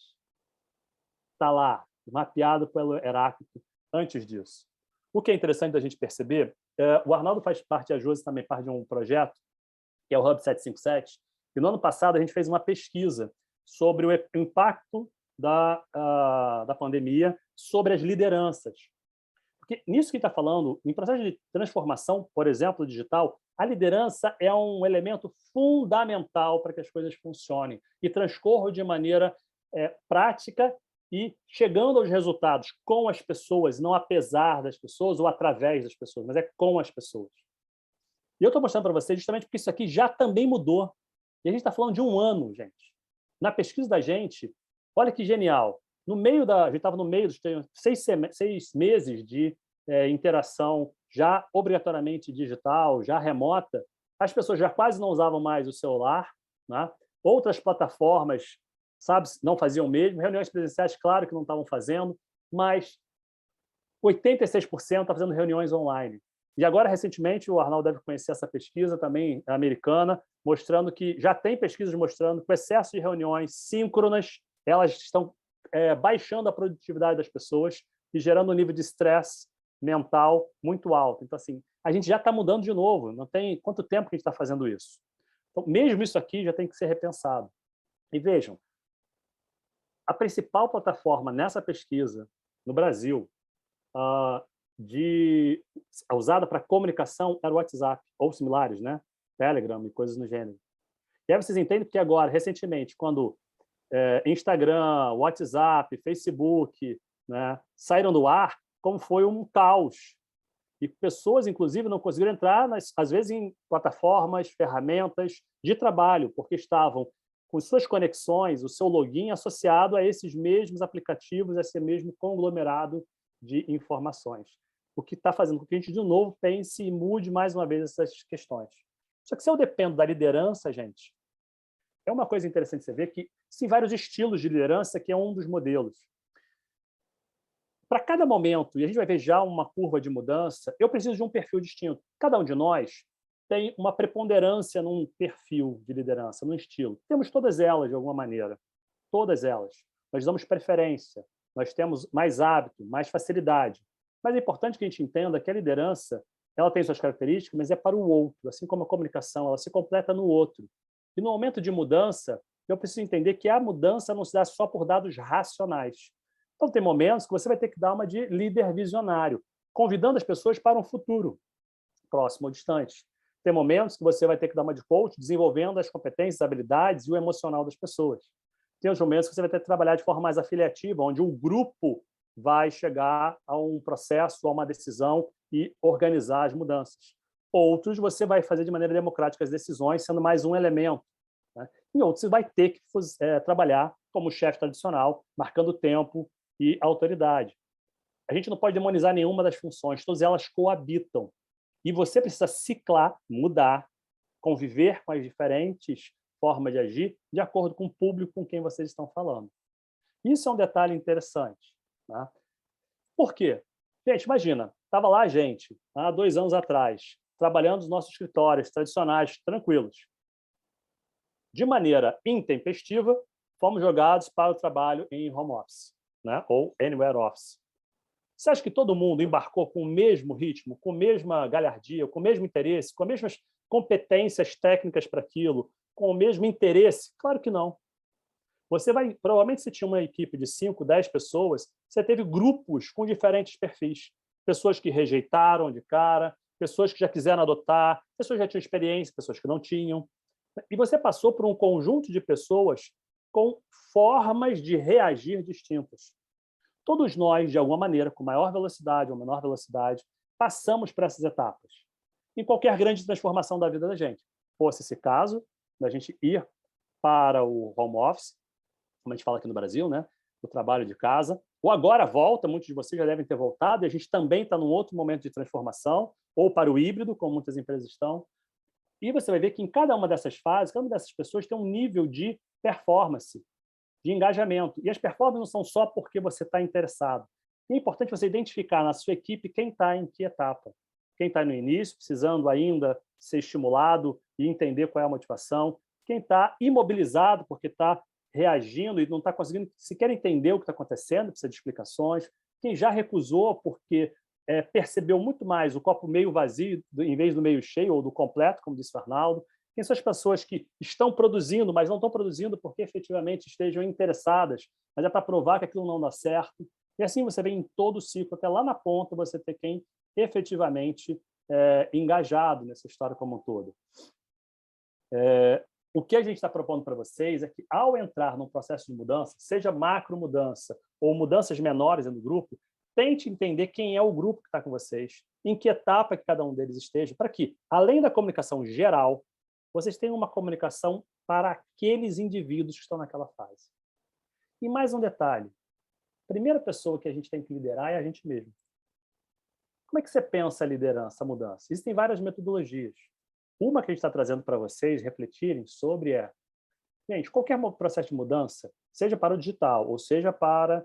Speaker 7: Está lá, mapeado pelo Heráclito antes disso. O que é interessante da gente perceber, o Arnaldo faz parte, a Josi também parte de um projeto, que é o Hub 757, e no ano passado a gente fez uma pesquisa sobre o impacto da pandemia sobre as lideranças. Porque nisso que está falando, em processo de transformação, por exemplo, digital, a liderança é um elemento fundamental para que as coisas funcionem e transcorram de maneira prática e chegando aos resultados com as pessoas, não apesar das pessoas ou através das pessoas, mas é com as pessoas. E eu estou mostrando para vocês justamente porque isso aqui já também mudou. E a gente está falando de um ano, gente. Na pesquisa da gente, olha que genial. A gente estava no meio dos 6 meses de interação já obrigatoriamente digital, já remota. As pessoas já quase não usavam mais o celular, né? Outras plataformas, sabe, não faziam o mesmo. Reuniões presenciais, claro que não estavam fazendo, mas 86% está fazendo reuniões online. E agora, recentemente, o Arnaldo deve conhecer essa pesquisa também americana, mostrando que já tem pesquisas mostrando que o excesso de reuniões síncronas, elas estão baixando a produtividade das pessoas e gerando um nível de estresse mental muito alto. Então, assim, a gente já está mudando de novo. Não tem quanto tempo que a gente está fazendo isso. Então, mesmo isso aqui já tem que ser repensado. E vejam, a principal plataforma nessa pesquisa no Brasil usada para comunicação era o WhatsApp, ou similares, né? Telegram e coisas no gênero. E aí vocês entendem que agora, recentemente, quando Instagram, WhatsApp, Facebook, né, saíram do ar, como foi um caos. E pessoas, inclusive, não conseguiram entrar, às vezes, em plataformas, ferramentas de trabalho, porque estavam com suas conexões, o seu login associado a esses mesmos aplicativos, a esse mesmo conglomerado de informações. O que está fazendo com que a gente, de novo, pense e mude mais uma vez essas questões. Só que se eu dependo da liderança, gente, é uma coisa interessante você ver que tem vários estilos de liderança, que é um dos modelos. Para cada momento, e a gente vai ver já uma curva de mudança, eu preciso de um perfil distinto. Cada um de nós tem uma preponderância num perfil de liderança, num estilo. Temos todas elas, de alguma maneira. Todas elas. Nós damos preferência, nós temos mais hábito, mais facilidade. Mas é importante que a gente entenda que a liderança ela tem suas características, mas é para o outro, assim como a comunicação, ela se completa no outro. E no momento de mudança, eu preciso entender que a mudança não se dá só por dados racionais. Então, tem momentos que você vai ter que dar uma de líder visionário, convidando as pessoas para um futuro próximo ou distante. Tem momentos que você vai ter que dar uma de coach, desenvolvendo as competências, habilidades e o emocional das pessoas. Tem os momentos que você vai ter que trabalhar de forma mais afiliativa, onde o grupo vai chegar a um processo, a uma decisão e organizar as mudanças. Outros, você vai fazer de maneira democrática as decisões, sendo mais um elemento, né? E outros, você vai ter que trabalhar como chefe tradicional, marcando tempo e autoridade. A gente não pode demonizar nenhuma das funções, todas elas coabitam. E você precisa ciclar, mudar, conviver com as diferentes formas de agir de acordo com o público com quem vocês estão falando. Isso é um detalhe interessante, né? Por quê? Gente, imagina, estava lá a gente, há 2 anos atrás, trabalhando nos nossos escritórios tradicionais, tranquilos. De maneira intempestiva, fomos jogados para o trabalho em home office, né? Ou anywhere office. Você acha que todo mundo embarcou com o mesmo ritmo, com a mesma galhardia, com o mesmo interesse, com as mesmas competências técnicas para aquilo, com o mesmo interesse? Claro que não. Provavelmente você tinha uma equipe de 5, 10 pessoas, você teve grupos com diferentes perfis. Pessoas que rejeitaram de cara, pessoas que já quiseram adotar, pessoas que já tinham experiência, pessoas que não tinham. E você passou por um conjunto de pessoas com formas de reagir distintas. Todos nós, de alguma maneira, com maior velocidade ou menor velocidade, passamos por essas etapas. Em qualquer grande transformação da vida da gente. Fosse esse caso, da gente ir para o home office, como a gente fala aqui no Brasil, né? O trabalho de casa, ou agora volta, muitos de vocês já devem ter voltado, e a gente também está num outro momento de transformação, ou para o híbrido, como muitas empresas estão. E você vai ver que em cada uma dessas fases, cada uma dessas pessoas tem um nível de performance, de engajamento. E as performances não são só porque você está interessado. É importante você identificar na sua equipe quem está em que etapa. Quem está no início, precisando ainda ser estimulado e entender qual é a motivação. Quem está imobilizado porque está reagindo e não está conseguindo sequer entender o que está acontecendo, precisa de explicações. Quem já recusou porque percebeu muito mais o copo meio vazio em vez do meio cheio ou do completo, como disse o Arnaldo. Quem são as pessoas que estão produzindo, mas não estão produzindo porque efetivamente estejam interessadas, mas é para provar que aquilo não dá certo. E assim você vem em todo o ciclo, até lá na ponta você ter quem efetivamente engajado nessa história como um todo. O que a gente está propondo para vocês é que, ao entrar num processo de mudança, seja macro mudança ou mudanças menores no grupo, tente entender quem é o grupo que está com vocês, em que etapa que cada um deles esteja, para que, além da comunicação geral, vocês tenham uma comunicação para aqueles indivíduos que estão naquela fase. E mais um detalhe. A primeira pessoa que a gente tem que liderar é a gente mesmo. Como é que você pensa a liderança, a mudança? Existem várias metodologias. Uma que a gente está trazendo para vocês refletirem sobre é, gente, qualquer processo de mudança, seja para o digital, ou seja para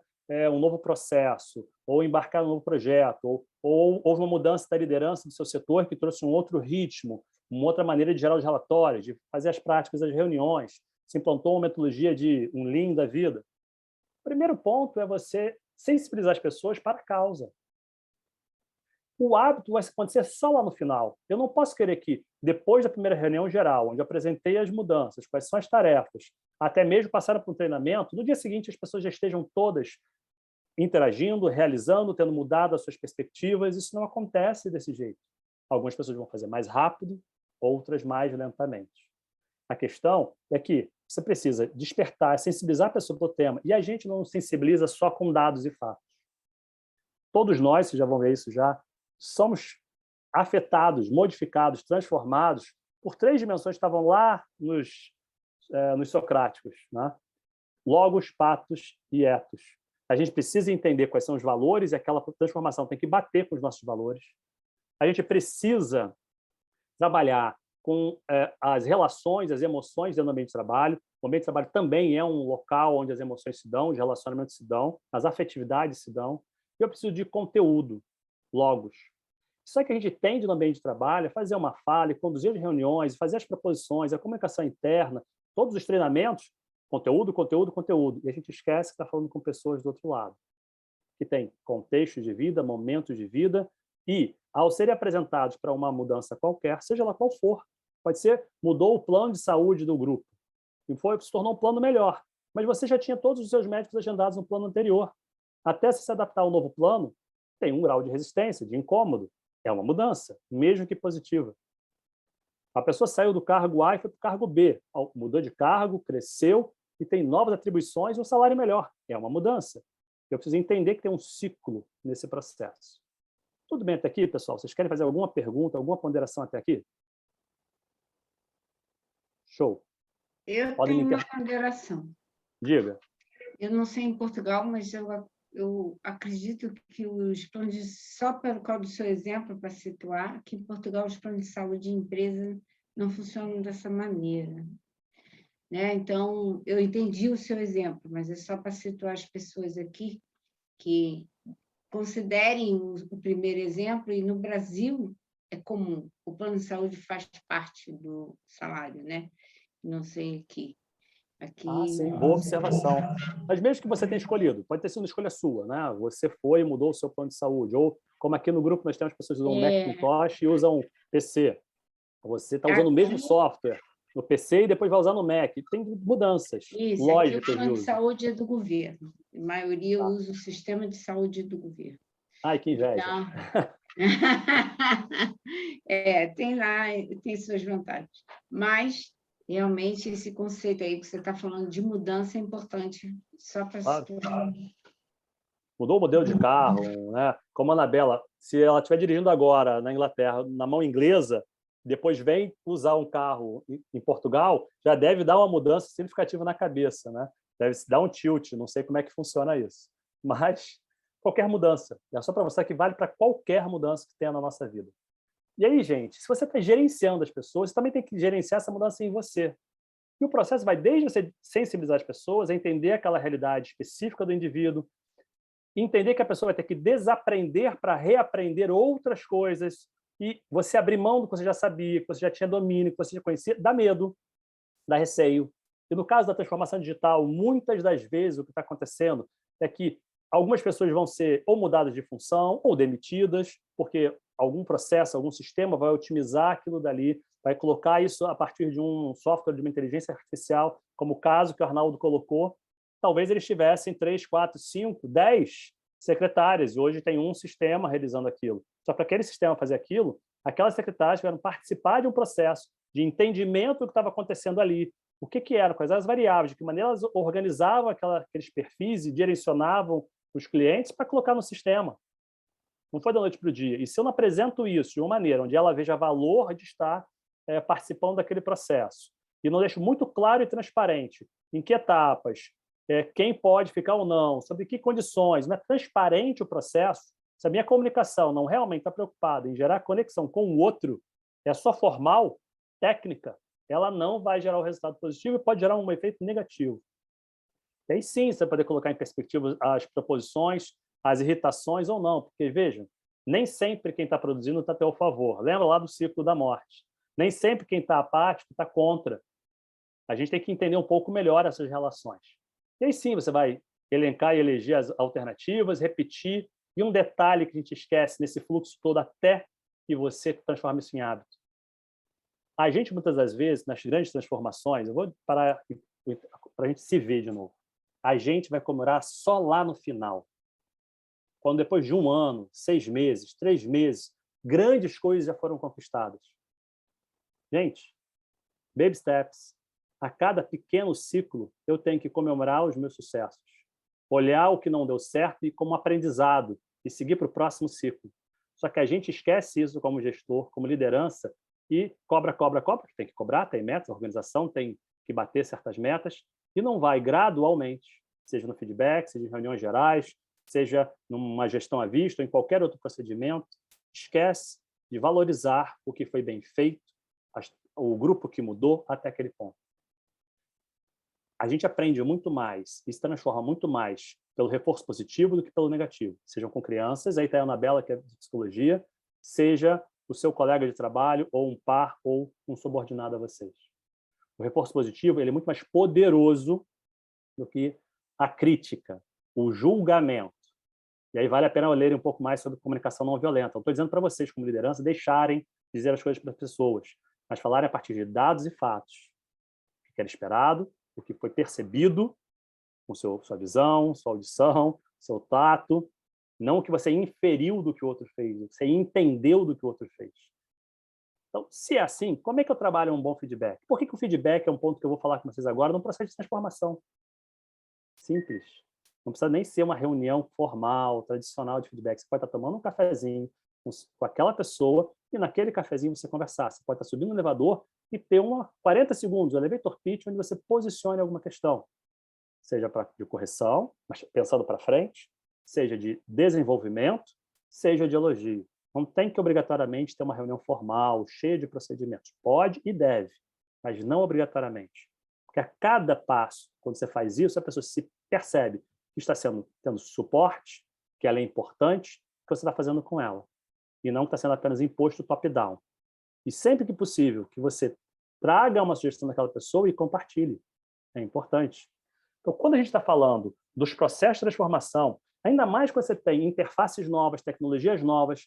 Speaker 7: um novo processo, ou embarcar num novo projeto, ou houve uma mudança da liderança do seu setor que trouxe um outro ritmo, uma outra maneira de gerar os relatórios, de fazer as práticas das reuniões, se implantou uma metodologia de um Lean da vida. O primeiro ponto é você sensibilizar as pessoas para a causa. O hábito vai acontecer só lá no final. Eu não posso querer que, depois da primeira reunião geral, onde eu apresentei as mudanças, quais são as tarefas, até mesmo passaram por um treinamento, no dia seguinte as pessoas já estejam todas interagindo, realizando, tendo mudado as suas perspectivas. Isso não acontece desse jeito. Algumas pessoas vão fazer mais rápido, outras mais lentamente. A questão é que você precisa despertar, sensibilizar a pessoa para o tema, e a gente não sensibiliza só com dados e fatos. Todos nós, vocês já vão ver isso já, somos afetados, modificados, transformados por 3 dimensões que estavam lá nos socráticos, né? Logos, patos e etos. A gente precisa entender quais são os valores e aquela transformação tem que bater com os nossos valores. A gente precisa trabalhar com as relações, as emoções dentro do ambiente de trabalho. O ambiente de trabalho também é um local onde as emoções se dão, os relacionamentos se dão, as afetividades se dão. E eu preciso de conteúdo, logos. Isso é que a gente tende no ambiente de trabalho, é fazer uma fala, conduzir as reuniões, fazer as proposições, a comunicação interna, todos os treinamentos, conteúdo, conteúdo, conteúdo. E a gente esquece que está falando com pessoas do outro lado, que tem contextos de vida, momentos de vida, e, ao serem apresentados para uma mudança qualquer, seja lá qual for, pode ser, mudou o plano de saúde do grupo, e se tornou um plano melhor, mas você já tinha todos os seus médicos agendados no plano anterior. Até se adaptar ao novo plano, tem um grau de resistência, de incômodo. É uma mudança, mesmo que positiva. A pessoa saiu do cargo A e foi para o cargo B. Mudou de cargo, cresceu e tem novas atribuições e um salário melhor. É uma mudança. Eu preciso entender que tem um ciclo nesse processo. Tudo bem até aqui, pessoal? Vocês querem fazer alguma pergunta, alguma ponderação até aqui? Show.
Speaker 2: Eu tenho uma ponderação.
Speaker 7: Diga.
Speaker 2: Eu não sei em Portugal, mas eu acredito que os planos de, só pelo qual do seu exemplo, para situar, que em Portugal os planos de saúde de empresa não funcionam dessa maneira. Né? Então, eu entendi o seu exemplo, mas é só para situar as pessoas aqui que considerem o primeiro exemplo, e no Brasil é comum, o plano de saúde faz parte do salário, né? Não sei aqui.
Speaker 7: Sim, boa observação. Mas mesmo que você tenha escolhido, pode ter sido uma escolha sua, né? Você foi e mudou o seu plano de saúde, ou como aqui no grupo nós temos pessoas que usam Macintosh e usam PC. Você está usando o mesmo software no PC e depois vai usar no Mac. Tem mudanças lógicas.
Speaker 2: Aqui o plano de saúde é do governo. A maioria usa o sistema de saúde do governo.
Speaker 7: Ai, que inveja.
Speaker 2: Então, tem lá, tem suas vantagens. Mas realmente, esse conceito aí que você está falando de mudança é importante, só para
Speaker 7: Mudou o modelo de carro, né? Como a Anabela, se ela estiver dirigindo agora na Inglaterra, na mão inglesa, depois vem usar um carro em Portugal, já deve dar uma mudança significativa na cabeça, né? Deve se dar um tilt, não sei como é que funciona isso. Mas qualquer mudança, é só para mostrar que vale para qualquer mudança que tenha na nossa vida. E aí, gente, se você está gerenciando as pessoas, você também tem que gerenciar essa mudança em você. E o processo vai desde você sensibilizar as pessoas, a entender aquela realidade específica do indivíduo, entender que a pessoa vai ter que desaprender para reaprender outras coisas, e você abrir mão do que você já sabia, que você já tinha domínio, que você já conhecia, dá medo, dá receio. E no caso da transformação digital, muitas das vezes o que está acontecendo é que algumas pessoas vão ser ou mudadas de função ou demitidas, porque algum processo, algum sistema vai otimizar aquilo dali, vai colocar isso a partir de um software de uma inteligência artificial, como o caso que o Arnaldo colocou. Talvez eles tivessem 3, 4, 5, 10 secretárias, e hoje tem um sistema realizando aquilo. Só para aquele sistema fazer aquilo, aquelas secretárias tiveram que participar de um processo de entendimento do que estava acontecendo ali. O que era, quais eram as variáveis, de que maneira elas organizavam aqueles perfis e direcionavam os clientes para colocar no sistema. Não foi da noite para o dia. E se eu não apresento isso de uma maneira onde ela veja valor de estar participando daquele processo, e não deixo muito claro e transparente em que etapas, quem pode ficar ou não, sobre que condições, não é transparente o processo, se a minha comunicação não realmente está preocupada em gerar conexão com o outro, é só formal, técnica, ela não vai gerar o resultado positivo e pode gerar um efeito negativo. E aí sim, você vai poder colocar em perspectiva as proposições, as irritações ou não, porque, vejam, nem sempre quem está produzindo está a teu favor. Lembra lá do ciclo da morte. Nem sempre quem está apático está contra. A gente tem que entender um pouco melhor essas relações. E aí sim, você vai elencar e eleger as alternativas, repetir, e um detalhe que a gente esquece nesse fluxo todo até que você transforme isso em hábito. A gente, muitas das vezes, nas grandes transformações, eu vou parar para a gente se ver de novo, a gente vai comemorar só lá no final. Quando depois de 1 ano, 6 meses, 3 meses, grandes coisas já foram conquistadas. Gente, baby steps. A cada pequeno ciclo, eu tenho que comemorar os meus sucessos. Olhar o que não deu certo e como aprendizado e seguir para o próximo ciclo. Só que a gente esquece isso como gestor, como liderança, e cobra, que tem que cobrar, tem metas, a organização tem que bater certas metas, e não vai gradualmente, seja no feedback, seja em reuniões gerais, seja numa gestão à vista, ou em qualquer outro procedimento, esquece de valorizar o que foi bem feito, o grupo que mudou até aquele ponto. A gente aprende muito mais e se transforma muito mais pelo reforço positivo do que pelo negativo. Sejam com crianças, aí está a Anabela, que é de psicologia, seja o seu colega de trabalho, ou um par, ou um subordinado a vocês. O reforço positivo ele é muito mais poderoso do que a crítica, o julgamento. E aí vale a pena lerem um pouco mais sobre comunicação não violenta. Eu estou dizendo para vocês, como liderança, deixarem dizer as coisas para as pessoas, mas falarem a partir de dados e fatos. O que era esperado, o que foi percebido com sua visão, sua audição, seu tato, não o que você inferiu do que o outro fez, o que você entendeu do que o outro fez. Então, se é assim, como é que eu trabalho um bom feedback? Por que o feedback é um ponto que eu vou falar com vocês agora num processo de transformação? Simples. Não precisa nem ser uma reunião formal, tradicional de feedback. Você pode estar tomando um cafezinho com aquela pessoa e naquele cafezinho você conversar. Você pode estar subindo no elevador e ter 40 segundos, um elevator pitch, onde você posicione alguma questão. Seja de correção, mas pensando para frente, seja de desenvolvimento, seja de elogio. Não tem que obrigatoriamente ter uma reunião formal, cheia de procedimentos. Pode e deve, mas não obrigatoriamente. Porque a cada passo, quando você faz isso, a pessoa se percebe que está tendo suporte, que ela é importante, que você está fazendo com ela. E não que está sendo apenas imposto top-down. E sempre que possível, que você traga uma sugestão daquela pessoa e compartilhe. É importante. Então, quando a gente está falando dos processos de transformação, ainda mais quando você tem interfaces novas, tecnologias novas,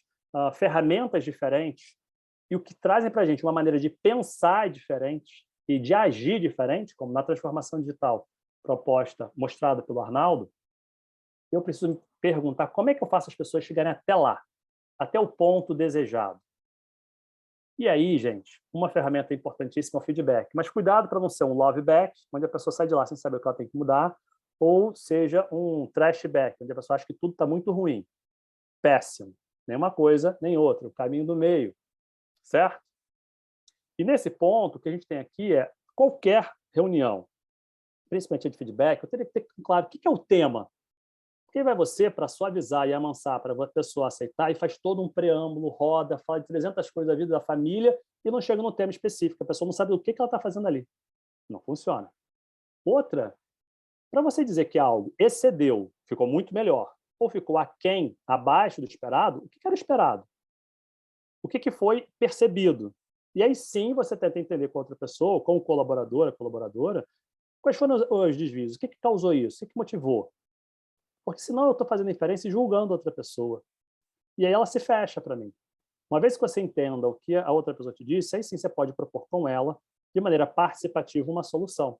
Speaker 7: ferramentas diferentes, e o que trazem para a gente uma maneira de pensar diferente e de agir diferente, como na transformação digital proposta, mostrada pelo Arnaldo, eu preciso me perguntar como é que eu faço as pessoas chegarem até lá, até o ponto desejado. E aí, gente, uma ferramenta importantíssima é o feedback. Mas cuidado para não ser um love back, onde a pessoa sai de lá sem saber o que ela tem que mudar, ou seja, um trash back, onde a pessoa acha que tudo está muito ruim. Péssimo. Nem uma coisa, nem outra. O caminho do meio. Certo? E nesse ponto, o que a gente tem aqui é qualquer reunião, principalmente de feedback, eu teria que ter claro o que é o tema. Quem vai você para suavizar e amansar, para a pessoa aceitar, e faz todo um preâmbulo, roda, fala de 300 coisas da vida da família e não chega no tema específico. A pessoa não sabe o que ela está fazendo ali. Não funciona. Outra, para você dizer que algo excedeu, ficou muito melhor, ou ficou aquém, abaixo do esperado, o que era esperado? O que foi percebido? E aí sim você tenta entender com outra pessoa, com o colaborador, a colaboradora, quais foram os desvios, o que causou isso, o que motivou? Porque senão eu estou fazendo inferência e julgando outra pessoa. E aí ela se fecha para mim. Uma vez que você entenda o que a outra pessoa te disse, aí sim você pode propor com ela, de maneira participativa, uma solução.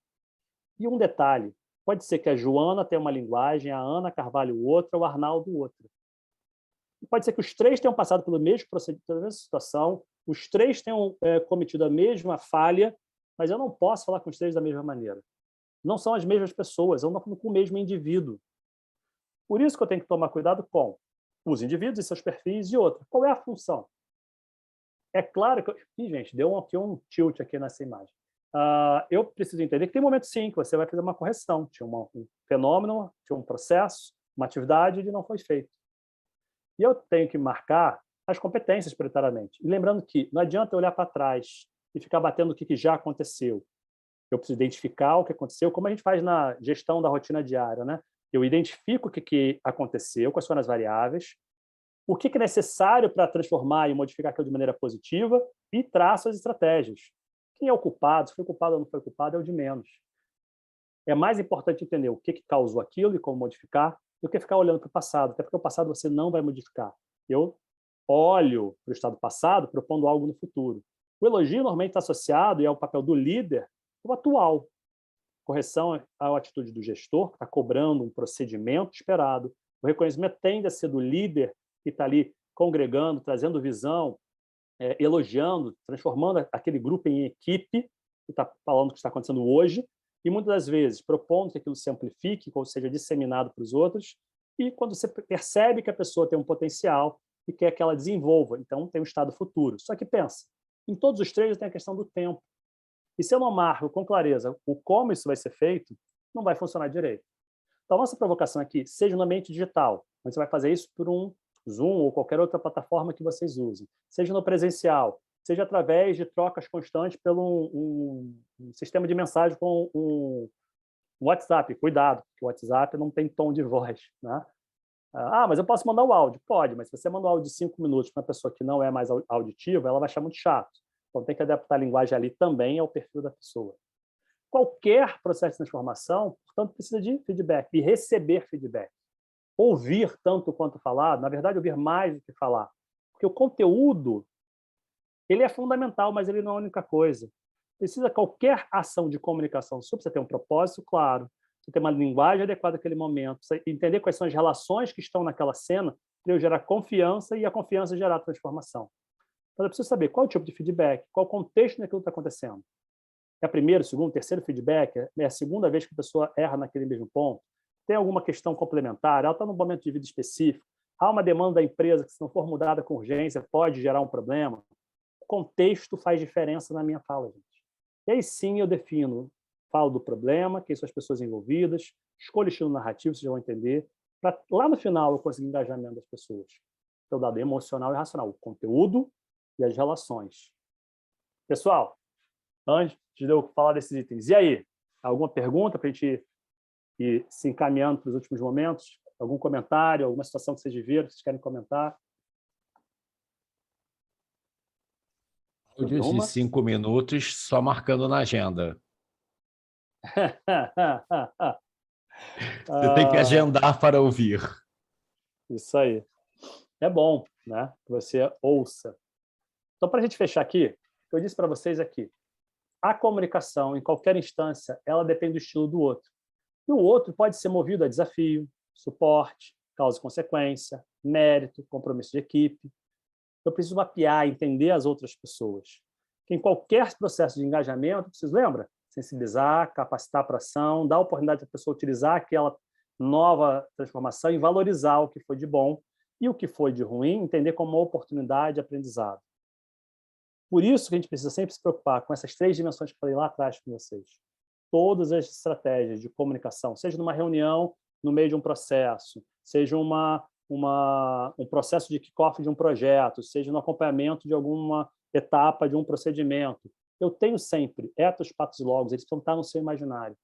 Speaker 7: E um detalhe, pode ser que a Joana tenha uma linguagem, a Ana Carvalho outra, o Arnaldo outra. E pode ser que os três tenham passado pelo mesmo procedimento, pela mesma situação, os três tenham cometido a mesma falha, mas eu não posso falar com os três da mesma maneira. Não são as mesmas pessoas, eu não estou com o mesmo indivíduo. Por isso que eu tenho que tomar cuidado com os indivíduos e seus perfis e outra. Qual é a função? É claro que... Ih, gente, deu um tilt aqui nessa imagem. Eu preciso entender que tem momento, sim, que você vai fazer uma correção. Tinha um fenômeno, tinha um processo, uma atividade que não foi feito. E eu tenho que marcar as competências prioritariamente. E lembrando que não adianta eu olhar para trás e ficar batendo o que já aconteceu. Eu preciso identificar o que aconteceu, como a gente faz na gestão da rotina diária, né? Eu identifico o que aconteceu, quais foram as variáveis, o que é necessário para transformar e modificar aquilo de maneira positiva e traço as estratégias. Quem é o culpado, se foi culpado ou não foi culpado, é o de menos. É mais importante entender o que causou aquilo e como modificar do que ficar olhando para o passado, até porque o passado você não vai modificar. Eu olho para o estado passado propondo algo no futuro. O elogio normalmente está associado, e é o papel do líder, o atual. Correção à atitude do gestor, que está cobrando um procedimento esperado. O reconhecimento tende a ser do líder, que está ali congregando, trazendo visão, elogiando, transformando aquele grupo em equipe, que está falando o que está acontecendo hoje, e muitas das vezes propondo que aquilo se amplifique, ou seja, disseminado para os outros, e quando você percebe que a pessoa tem um potencial e quer que ela desenvolva, então tem um estado futuro. Só que pensa, em todos os três tem a questão do tempo. E se eu não marco com clareza o como isso vai ser feito, não vai funcionar direito. Então, a nossa provocação aqui, seja no ambiente digital, onde você vai fazer isso por um Zoom ou qualquer outra plataforma que vocês usem, seja no presencial, seja através de trocas constantes pelo um sistema de mensagem com um WhatsApp. Cuidado, porque o WhatsApp não tem tom de voz, né? Mas eu posso mandar o áudio? Pode, mas se você mandar um áudio de 5 minutos para uma pessoa que não é mais auditiva, ela vai achar muito chato. Então, tem que adaptar a linguagem ali também ao perfil da pessoa. Qualquer processo de transformação, portanto, precisa de feedback e receber feedback. Ouvir tanto quanto falar, na verdade, ouvir mais do que falar. Porque o conteúdo, ele é fundamental, mas ele não é a única coisa. Precisa qualquer ação de comunicação sua, precisa ter um propósito claro, precisa ter uma linguagem adequada àquele momento, precisa entender quais são as relações que estão naquela cena para eu gerar confiança e a confiança gerar transformação. Então, eu preciso saber qual é o tipo de feedback, qual o contexto daquilo que está acontecendo. É primeiro, segundo, terceiro feedback? É a segunda vez que a pessoa erra naquele mesmo ponto? Tem alguma questão complementar? Ela está num momento de vida específico? Há uma demanda da empresa que, se não for mudada com urgência, pode gerar um problema? O contexto faz diferença na minha fala, gente. E aí sim eu defino, falo do problema, quem são as pessoas envolvidas, escolho o estilo narrativo, vocês já vão entender, para lá no final eu conseguir engajamento das pessoas. Então, o dado emocional e racional, o conteúdo e as relações. Pessoal, antes de eu falar desses itens, e aí? Alguma pergunta para a gente ir se encaminhando para os últimos momentos? Algum comentário, alguma situação que vocês viram, que vocês querem comentar?
Speaker 3: Áudios de 5 minutos, só marcando na agenda. Você tem que agendar para ouvir.
Speaker 7: Isso aí. É bom, né? Que você ouça. Então, para a gente fechar aqui, o que eu disse para vocês aqui, a comunicação, em qualquer instância, ela depende do estilo do outro. E o outro pode ser movido a desafio, suporte, causa e consequência, mérito, compromisso de equipe. Eu preciso mapear, entender as outras pessoas. Que em qualquer processo de engajamento, vocês lembram? Sensibilizar, capacitar para ação, dar a oportunidade da pessoa utilizar aquela nova transformação e valorizar o que foi de bom e o que foi de ruim, entender como uma oportunidade de aprendizado. Por isso que a gente precisa sempre se preocupar com essas 3 dimensões que eu falei lá atrás com vocês. Todas as estratégias de comunicação, seja numa reunião, no meio de um processo, seja um processo de kickoff de um projeto, seja no acompanhamento de alguma etapa de um procedimento. Eu tenho sempre etos, patos e logos, eles precisam estar no seu imaginário.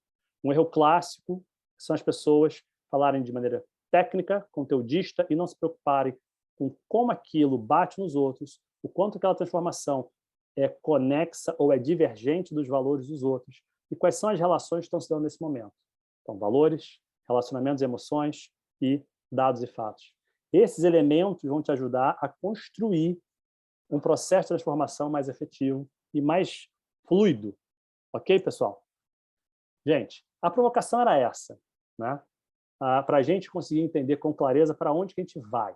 Speaker 7: Um erro clássico são as pessoas falarem de maneira técnica, conteudista, e não se preocuparem com como aquilo bate nos outros, o quanto aquela transformação é conexa ou é divergente dos valores dos outros, e quais são as relações que estão se dando nesse momento. Então, valores, relacionamentos, emoções e dados e fatos. Esses elementos vão te ajudar a construir um processo de transformação mais efetivo e mais fluido. Ok, pessoal? Gente, a provocação era essa, né? Para a gente conseguir entender com clareza para onde que a gente vai,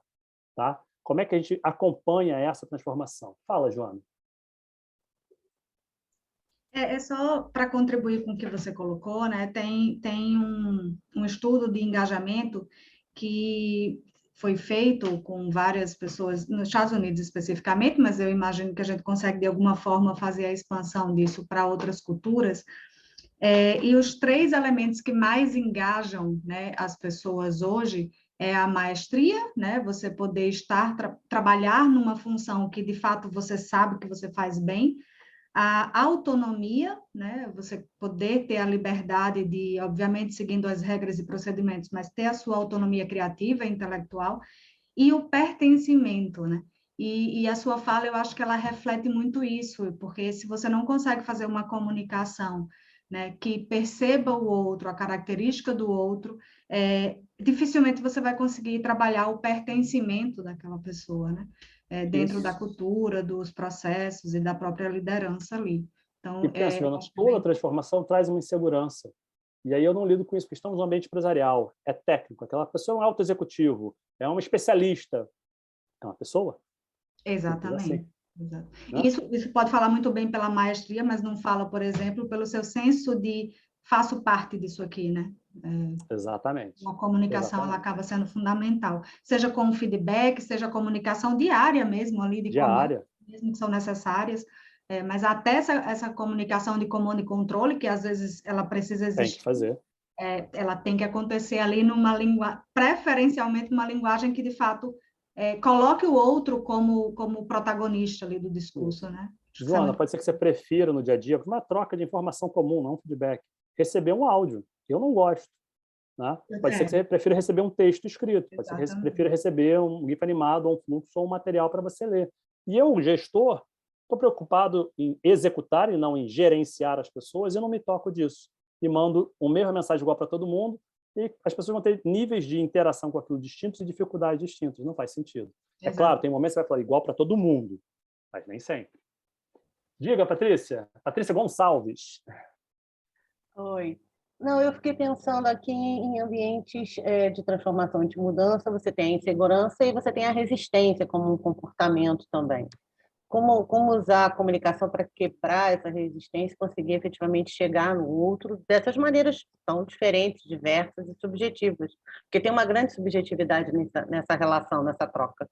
Speaker 7: tá? Como é que a gente acompanha essa transformação? Fala, Joana.
Speaker 4: É só para contribuir com o que você colocou, né? Tem um estudo de engajamento que foi feito com várias pessoas, nos Estados Unidos especificamente, mas eu imagino que a gente consegue, de alguma forma, fazer a expansão disso para outras culturas. E os 3 elementos que mais engajam, né, as pessoas hoje é a maestria, né? Você poder trabalhar numa função que, de fato, você sabe que você faz bem, a autonomia, né? Você poder ter a liberdade de, obviamente, seguindo as regras e procedimentos, mas ter a sua autonomia criativa e intelectual, e o pertencimento, né? E a sua fala, eu acho que ela reflete muito isso, porque se você não consegue fazer uma comunicação, né, que perceba o outro, a característica do outro, dificilmente você vai conseguir trabalhar o pertencimento daquela pessoa, né? Dentro da cultura, dos processos e da própria liderança ali. Então,
Speaker 7: E pensa, Joana, toda transformação traz uma insegurança. E aí eu não lido com isso, porque estamos no ambiente empresarial, é técnico, aquela pessoa é um auto-executivo, é uma especialista, é uma pessoa.
Speaker 4: Exatamente.
Speaker 7: Assim,
Speaker 4: Exato.
Speaker 7: né?
Speaker 4: Isso pode falar muito bem pela maestria, mas não fala, por exemplo, pelo seu senso de faço parte disso aqui, né?
Speaker 7: Exatamente.
Speaker 4: Uma comunicação, ela acaba sendo fundamental, seja com feedback, seja comunicação diária mesmo, ali de
Speaker 7: diária,
Speaker 4: mesmo que são necessárias, mas até essa comunicação de comando e controle, que às vezes ela precisa existir.
Speaker 7: Tem que fazer.
Speaker 4: Ela tem que acontecer ali numa língua, preferencialmente uma linguagem que, de fato, coloque o outro como protagonista ali do discurso, né?
Speaker 7: Joana, pode ser que você prefira no dia a dia, uma troca de informação comum, não um feedback, receber um áudio. Eu não gosto. Né? Pode ser que você prefira receber um texto escrito, pode ser que você prefira receber um GIF animado, ou um fluxo, ou um material para você ler. E eu, gestor, estou preocupado em executar e não em gerenciar as pessoas, e eu não me toco disso. E mando uma mesma mensagem igual para todo mundo, e as pessoas vão ter níveis de interação com aquilo distintos e dificuldades distintas. Não faz sentido. Exato. É claro, tem momentos que você vai falar igual para todo mundo, mas nem sempre. Diga, Patrícia. Patrícia Gonçalves.
Speaker 5: Oi. Não, eu fiquei pensando aqui em ambientes de transformação e de mudança, você tem a insegurança e você tem a resistência como um comportamento também. Como usar a comunicação para quebrar essa resistência e conseguir efetivamente chegar no outro dessas maneiras tão diferentes, diversas e subjetivas. Porque tem uma grande subjetividade nessa relação, nessa troca.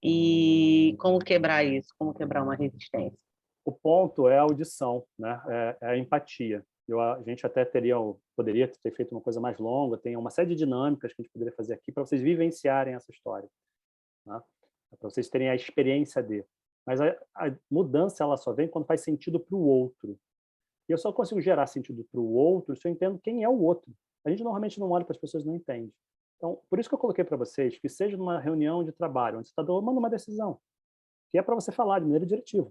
Speaker 5: E como quebrar isso? Como quebrar uma resistência?
Speaker 7: O ponto é a audição, né? É a empatia. A gente até poderia ter feito uma coisa mais longa, tem uma série de dinâmicas que a gente poderia fazer aqui para vocês vivenciarem essa história, né? Para vocês terem a experiência de. Mas a mudança ela só vem quando faz sentido para o outro. E eu só consigo gerar sentido para o outro se eu entendo quem é o outro. A gente normalmente não olha para as pessoas e não entende. Então, por isso que eu coloquei para vocês que seja numa reunião de trabalho, onde você está tomando uma decisão, que é para você falar de maneira diretiva.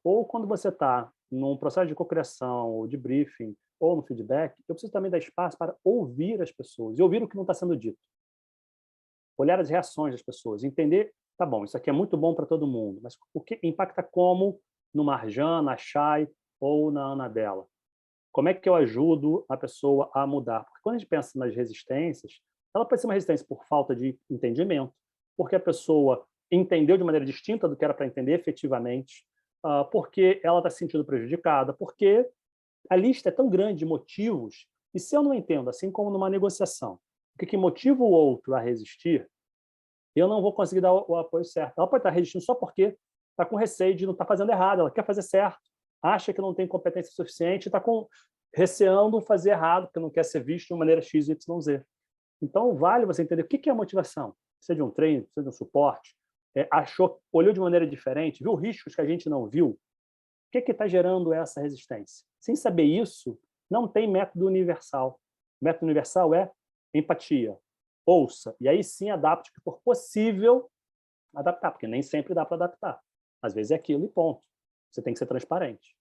Speaker 7: Ou quando você está num processo de cocriação, ou de briefing, ou no feedback, eu preciso também dar espaço para ouvir as pessoas, e ouvir o que não está sendo dito. Olhar as reações das pessoas, entender, tá bom, isso aqui é muito bom para todo mundo, mas o que impacta como no Marjan, na Chay ou na Anabela? Como é que eu ajudo a pessoa a mudar? Porque quando a gente pensa nas resistências, ela pode ser uma resistência por falta de entendimento, porque a pessoa entendeu de maneira distinta do que era para entender efetivamente, porque ela está se sentindo prejudicada, porque a lista é tão grande de motivos, e se eu não entendo, assim como numa negociação, o que motiva o outro a resistir, eu não vou conseguir dar o apoio certo. Ela pode estar resistindo só porque está com receio de não estar fazendo errado, ela quer fazer certo, acha que não tem competência suficiente, está receando fazer errado, porque não quer ser visto de uma maneira X, Y, Z. Então, vale você entender o que é a motivação. Precisa de um treino, precisa de um suporte, olhou de maneira diferente, viu riscos que a gente não viu. O que está gerando essa resistência? Sem saber isso, não tem método universal. O método universal é empatia. Ouça, e aí sim adapte o que for possível adaptar, porque nem sempre dá para adaptar. Às vezes é aquilo e ponto. Você tem que ser transparente.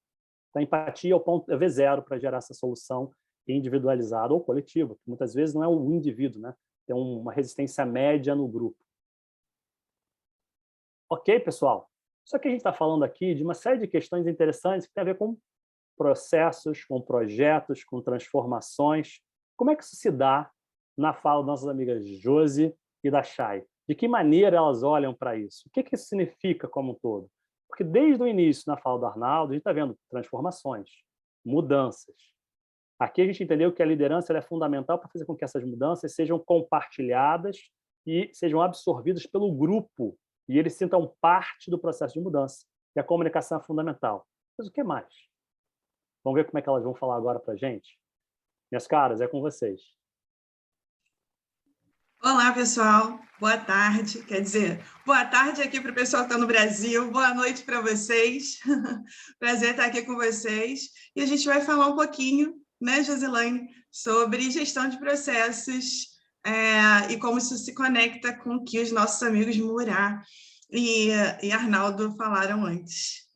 Speaker 7: Então, a empatia é o ponto V0 para gerar essa solução individualizada ou coletiva, que muitas vezes não é o indivíduo, né? Tem uma resistência média no grupo. Ok, pessoal? Só que a gente está falando aqui de uma série de questões interessantes que tem a ver com processos, com projetos, com transformações. Como é que isso se dá na fala das nossas amigas Josi e da Chay? De que maneira elas olham para isso? O que isso significa como um todo? Porque desde o início, na fala do Arnaldo, a gente está vendo transformações. mudanças. Aqui a gente entendeu que a liderança ela é fundamental para fazer com que essas mudanças sejam compartilhadas e sejam absorvidas pelo grupo, e eles sintam parte do processo de mudança. E a comunicação é fundamental. Mas o que mais? Vamos ver como é que elas vão falar agora para a gente? Minhas caras, é com vocês.
Speaker 10: Olá, pessoal. Boa tarde. Quer dizer, boa tarde aqui para o pessoal que está no Brasil. Boa noite para vocês. Prazer estar aqui com vocês. E a gente vai falar um pouquinho, né, Josilaine, sobre gestão de processos e como isso se conecta com o que os nossos amigos Murat e Arnaldo falaram antes.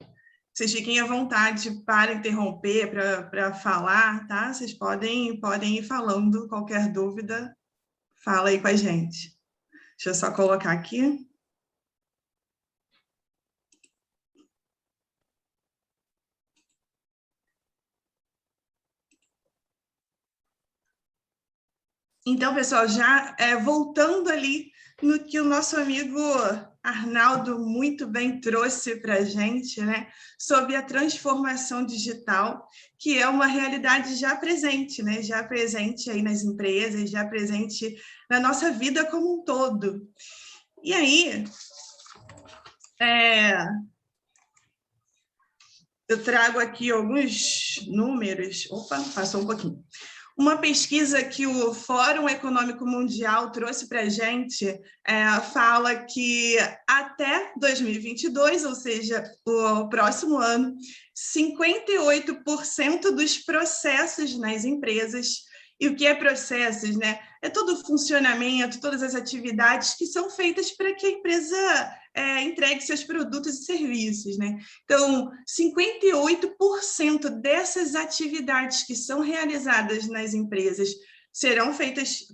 Speaker 10: Vocês fiquem à vontade para interromper, para falar, tá? Vocês podem ir falando, qualquer dúvida, fala aí com a gente. Deixa eu só colocar aqui. Então, pessoal, já voltando ali no que o nosso amigo Arnaldo muito bem trouxe para a gente, né, sobre a transformação digital, que é uma realidade já presente, né, já presente aí nas empresas, já presente na nossa vida como um todo. E aí, eu trago aqui alguns números. Opa, passou um pouquinho. Uma pesquisa que o Fórum Econômico Mundial trouxe para a gente fala que até 2022, ou seja, o próximo ano, 58% dos processos nas empresas, e o que é processos, né? É todo o funcionamento, todas as atividades que são feitas para que a empresa entregue seus produtos e serviços, né? Então, 58% dessas atividades que são realizadas nas empresas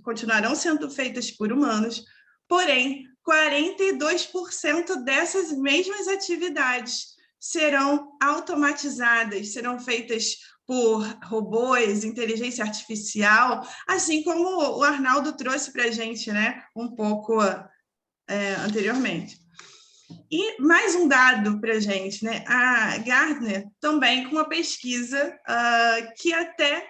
Speaker 10: continuarão sendo feitas por humanos, porém, 42% dessas mesmas atividades serão automatizadas, serão feitas por robôs, inteligência artificial, assim como o Arnaldo trouxe para a gente, né, um pouco anteriormente. E mais um dado para a gente, né? A Gartner também com uma pesquisa que até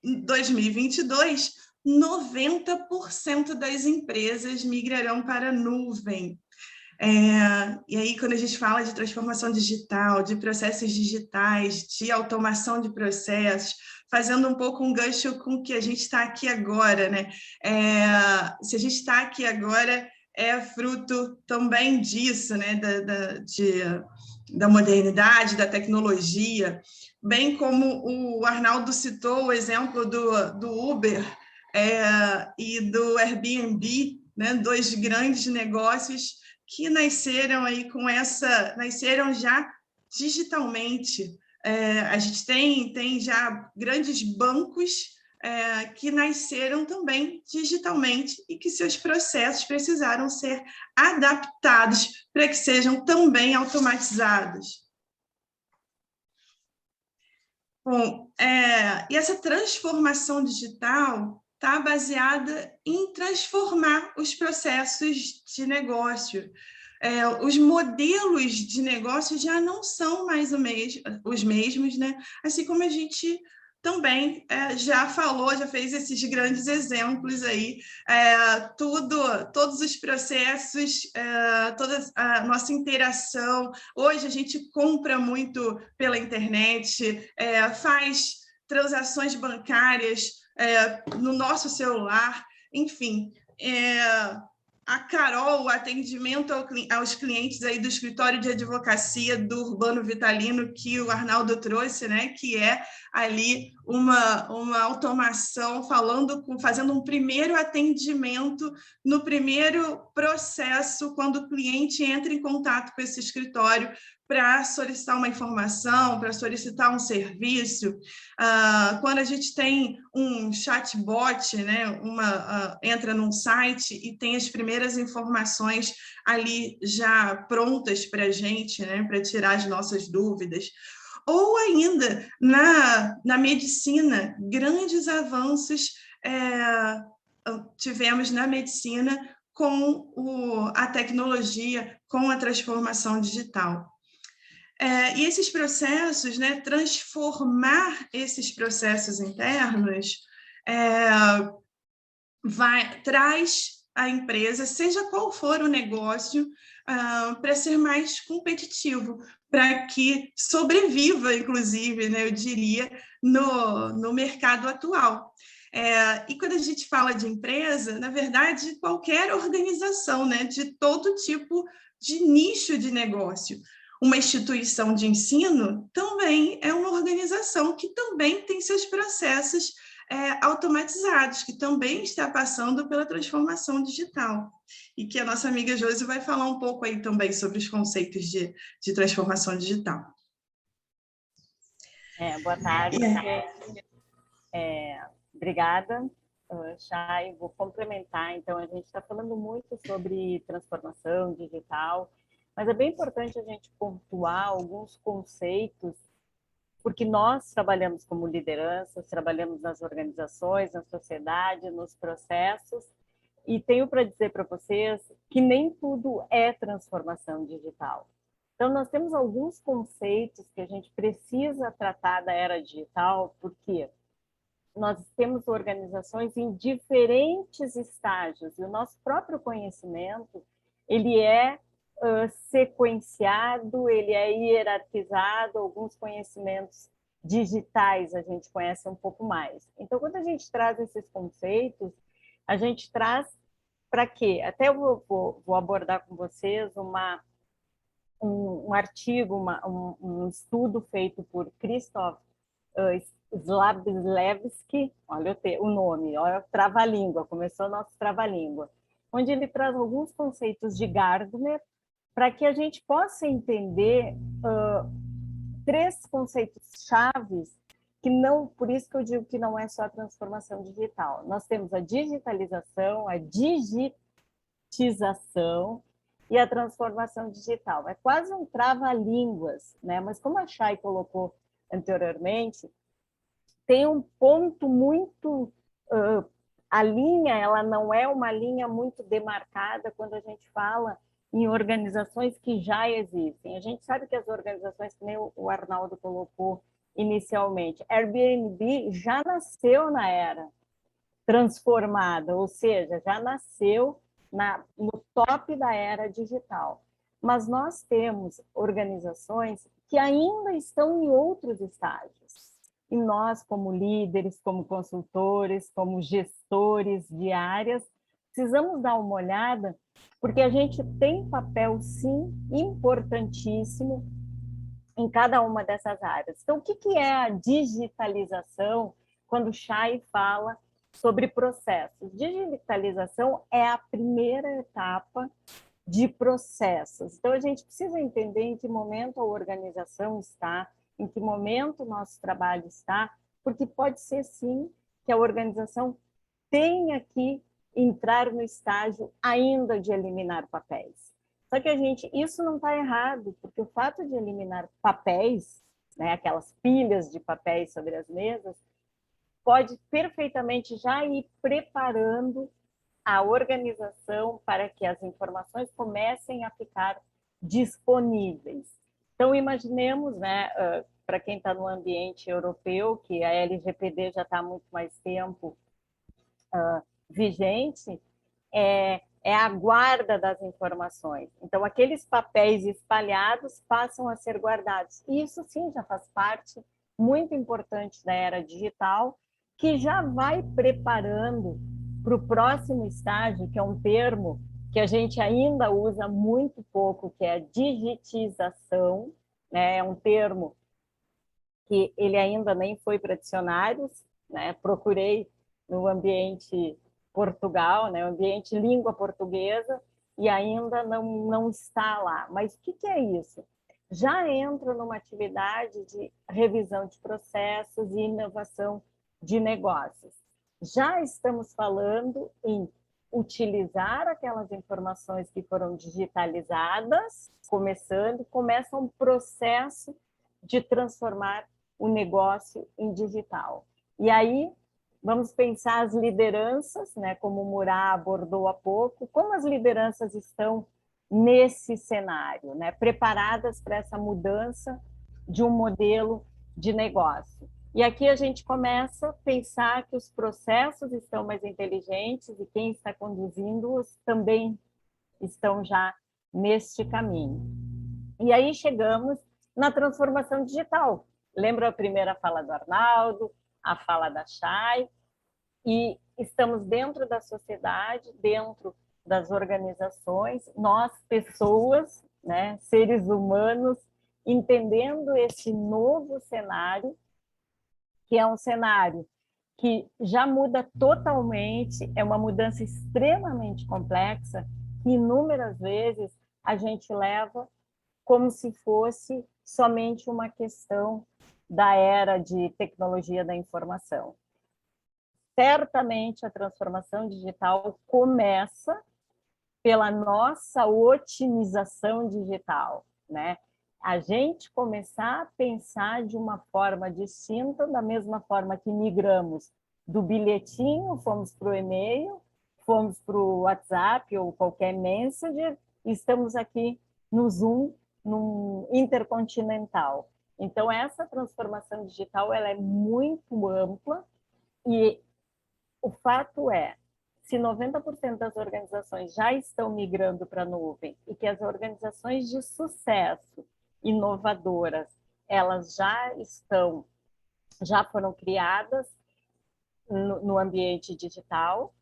Speaker 10: 2022, 90% das empresas migrarão para a nuvem. E aí, quando a gente fala de transformação digital, de processos digitais, de automação de processos, fazendo um pouco um gancho com o que a gente está aqui agora, né? Se a gente está aqui agora, é fruto também disso, né? Da modernidade, da tecnologia, bem como o Arnaldo citou o exemplo do Uber e do Airbnb, né? Dois grandes negócios que nasceram aí nasceram já digitalmente. A gente tem já grandes bancos que nasceram também digitalmente e que seus processos precisaram ser adaptados para que sejam também automatizados. Bom, e essa transformação digital está baseada em transformar os processos de negócio. Os modelos de negócio já não são mais os mesmos, né? Assim como a gente também já falou, já fez esses grandes exemplos aí, todos os processos, toda a nossa interação. Hoje a gente compra muito pela internet, faz transações bancárias no nosso celular, enfim. A Carol, o atendimento aos clientes aí do escritório de advocacia do Urbano Vitalino, que o Arnaldo trouxe, né, que é ali uma automação fazendo um primeiro atendimento no primeiro processo, quando o cliente entra em contato com esse escritório para solicitar uma informação, para solicitar um serviço. Quando a gente tem um chatbot, né, entra num site e tem as primeiras informações ali já prontas para a gente, né, para tirar as nossas dúvidas. Ou ainda, na medicina, grandes avanços tivemos na medicina com a tecnologia, com a transformação digital. E esses processos, né, transformar esses processos internos traz a empresa, seja qual for o negócio, para ser mais competitivo, para que sobreviva, inclusive, né, eu diria, no mercado atual. E quando a gente fala de empresa, na verdade, qualquer organização, né, de todo tipo de nicho de negócio. Uma instituição de ensino também é uma organização que também tem seus processos automatizados, que também está passando pela transformação digital. E que a nossa amiga Josi vai falar um pouco aí também sobre os conceitos de transformação digital.
Speaker 11: Boa tarde, gente. Obrigada, Chay. Vou complementar. Então, a gente está falando muito sobre transformação digital, mas é bem importante a gente pontuar alguns conceitos, porque nós trabalhamos como lideranças, trabalhamos nas organizações, na sociedade, nos processos, e tenho para dizer para vocês que nem tudo é transformação digital. Então, nós temos alguns conceitos que a gente precisa tratar da era digital, porque nós temos organizações em diferentes estágios, e o nosso próprio conhecimento, ele é sequenciado, ele é hierarquizado, alguns conhecimentos digitais a gente conhece um pouco mais. Então, quando a gente traz esses conceitos, a gente traz para quê? Até eu vou abordar com vocês um artigo, um estudo feito por Krzysztof Slavlewski, olha o nome, olha, trava-língua, começou nosso trava-língua, onde ele traz alguns conceitos de Gardner para que a gente possa entender 3 conceitos chaves que não, por isso que eu digo que não é só a transformação digital. Nós temos a digitalização, a digitização e a transformação digital. É quase um trava-línguas, né? Mas como a Chay colocou anteriormente, tem um ponto muito... a linha, ela não é uma linha muito demarcada quando a gente fala em organizações que já existem. A gente sabe que as organizações, que nem o Arnaldo colocou inicialmente, Airbnb já nasceu na era transformada, ou seja, já nasceu no top da era digital. Mas nós temos organizações que ainda estão em outros estágios. E nós, como líderes, como consultores, como gestores de áreas, precisamos dar uma olhada, porque a gente tem papel, sim, importantíssimo em cada uma dessas áreas. Então, o que é a digitalização quando o Chay fala sobre processos? Digitalização é a primeira etapa de processos. Então, a gente precisa entender em que momento a organização está, em que momento o nosso trabalho está, porque pode ser, sim, que a organização tenha que entrar no estágio ainda de eliminar papéis. Só que isso não está errado, porque o fato de eliminar papéis, né, aquelas pilhas de papéis sobre as mesas, pode perfeitamente já ir preparando a organização para que as informações comecem a ficar disponíveis. Então, imaginemos, né, para quem está no ambiente europeu, que a LGPD já está há muito mais tempo vigente, é a guarda das informações. Então, aqueles papéis espalhados passam a ser guardados. Isso, sim, já faz parte muito importante da era digital, que já vai preparando para o próximo estágio, que é um termo que a gente ainda usa muito pouco, que é a digitização, né? É um termo que ele ainda nem foi para dicionários, né? Procurei no ambiente Portugal, né? O ambiente língua portuguesa, e ainda não está lá. Mas o que é isso? Já entra numa atividade de revisão de processos e inovação de negócios. Já estamos falando em utilizar aquelas informações que foram digitalizadas, começa um processo de transformar o negócio em digital. E aí, vamos pensar as lideranças, né, como o Murat abordou há pouco, como as lideranças estão nesse cenário, né? Preparadas para essa mudança de um modelo de negócio. E aqui a gente começa a pensar que os processos estão mais inteligentes e quem está conduzindo-os também estão já neste caminho. E aí chegamos na transformação digital. Lembra a primeira fala do Arnaldo, a fala da Chay, e estamos dentro da sociedade, dentro das organizações, nós, pessoas, né, seres humanos, entendendo esse novo cenário, que é um cenário que já muda totalmente, é uma mudança extremamente complexa, que inúmeras vezes a gente leva como se fosse somente uma questão da era de tecnologia da informação. Certamente a transformação digital começa pela nossa otimização digital, né? A gente começar a pensar de uma forma distinta, da mesma forma que migramos do bilhetinho, fomos para o e-mail, fomos para o WhatsApp ou qualquer Messenger, e estamos aqui no Zoom, num intercontinental. Então, essa transformação digital ela é muito ampla e o fato é, se 90% das organizações já estão migrando para a nuvem e que as organizações de sucesso, inovadoras, elas já foram criadas no ambiente digital,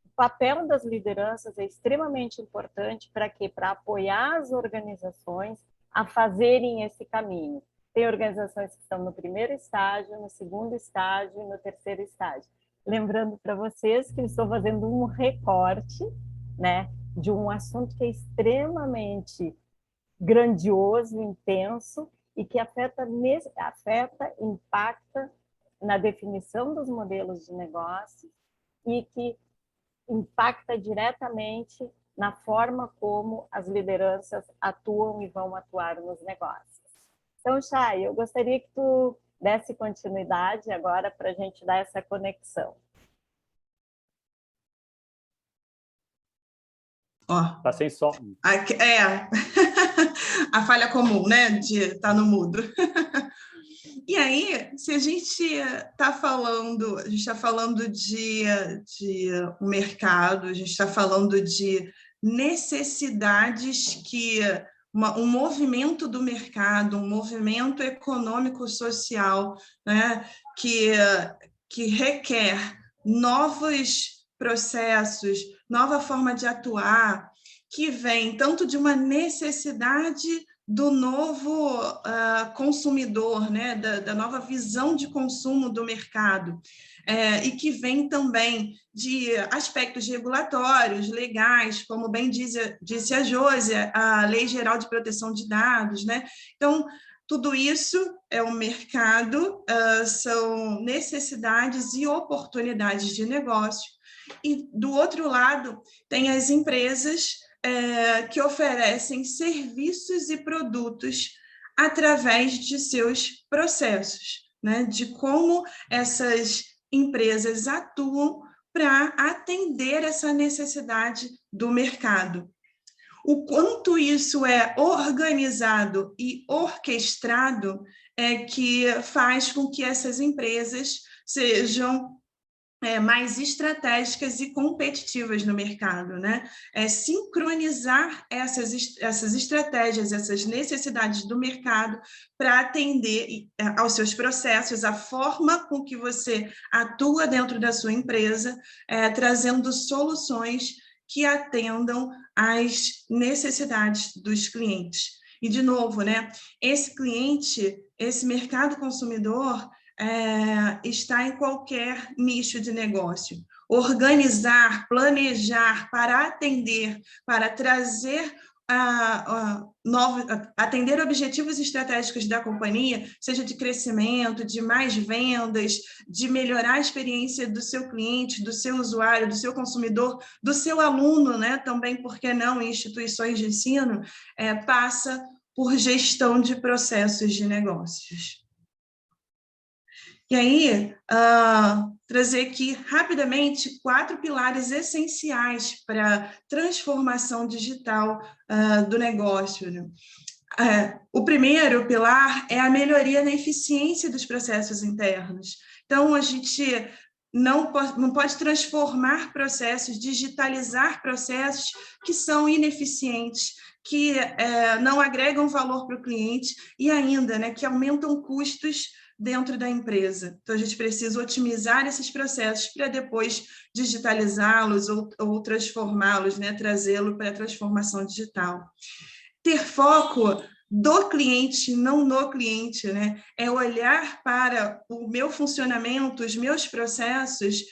Speaker 11: o papel das lideranças é extremamente importante para quê? Para apoiar as organizações a fazerem esse caminho. Tem organizações que estão no primeiro estágio, no segundo estágio e no terceiro estágio. Lembrando para vocês que eu estou fazendo um recorte, né, de um assunto que é extremamente grandioso, intenso, e que impacta na definição dos modelos de negócio e que impacta diretamente na forma como as lideranças atuam e vão atuar nos negócios. Então, Chay, eu gostaria que tu desse continuidade agora para a gente dar essa conexão.
Speaker 10: Ó,
Speaker 7: sem som.
Speaker 10: A falha comum, né, de estar no mudo. E aí, se a gente está falando, de mercado, a gente está falando de necessidades que um movimento do mercado, um movimento econômico-social, né, que requer novos processos, nova forma de atuar, que vem tanto de uma necessidade do novo consumidor, né, da nova visão de consumo do mercado, e que vem também de aspectos regulatórios, legais, como bem disse a Josia, a Lei Geral de Proteção de Dados, né? Então, tudo isso é o mercado, são necessidades e oportunidades de negócio. E, do outro lado, tem as empresas que oferecem serviços e produtos através de seus processos, né? De como essas empresas atuam para atender essa necessidade do mercado. O quanto isso é organizado e orquestrado é que faz com que essas empresas sejam mais estratégicas e competitivas no mercado, né? Sincronizar essas estratégias, essas necessidades do mercado para atender aos seus processos, a forma com que você atua dentro da sua empresa, trazendo soluções que atendam às necessidades dos clientes. E, de novo, né? Esse cliente, esse mercado consumidor, está em qualquer nicho de negócio. Organizar, planejar para atender, para trazer atender objetivos estratégicos da companhia, seja de crescimento, de mais vendas, de melhorar a experiência do seu cliente, do seu usuário, do seu consumidor, do seu aluno, né? Também, por que não, em instituições de ensino, passa por gestão de processos de negócios. E aí, trazer aqui rapidamente 4 pilares essenciais para a transformação digital do negócio, né? O primeiro pilar é a melhoria na eficiência dos processos internos. Então, a gente não pode transformar processos, digitalizar processos que são ineficientes, que não agregam valor para o cliente e ainda, né, que aumentam custos dentro da empresa. Então, a gente precisa otimizar esses processos para depois digitalizá-los ou transformá-los, né, trazê-lo para a transformação digital. Ter foco do cliente, não no cliente, né? É olhar para o meu funcionamento, os meus processos,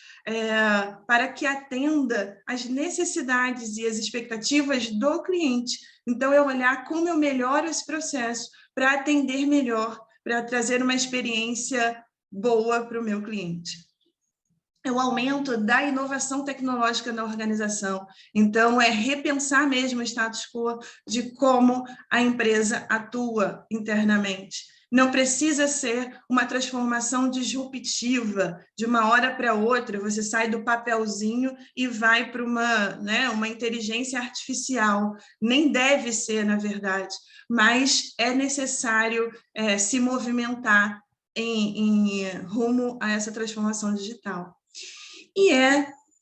Speaker 10: para que atenda às necessidades e às expectativas do cliente. Então, é olhar como eu melhoro esse processo para atender melhor, para trazer uma experiência boa para o meu cliente. É o aumento da inovação tecnológica na organização. Então, é repensar mesmo o status quo de como a empresa atua internamente. Não precisa ser uma transformação disruptiva, de uma hora para outra, você sai do papelzinho e vai para uma inteligência artificial. Nem deve ser, na verdade, mas é necessário se movimentar em rumo a essa transformação digital. E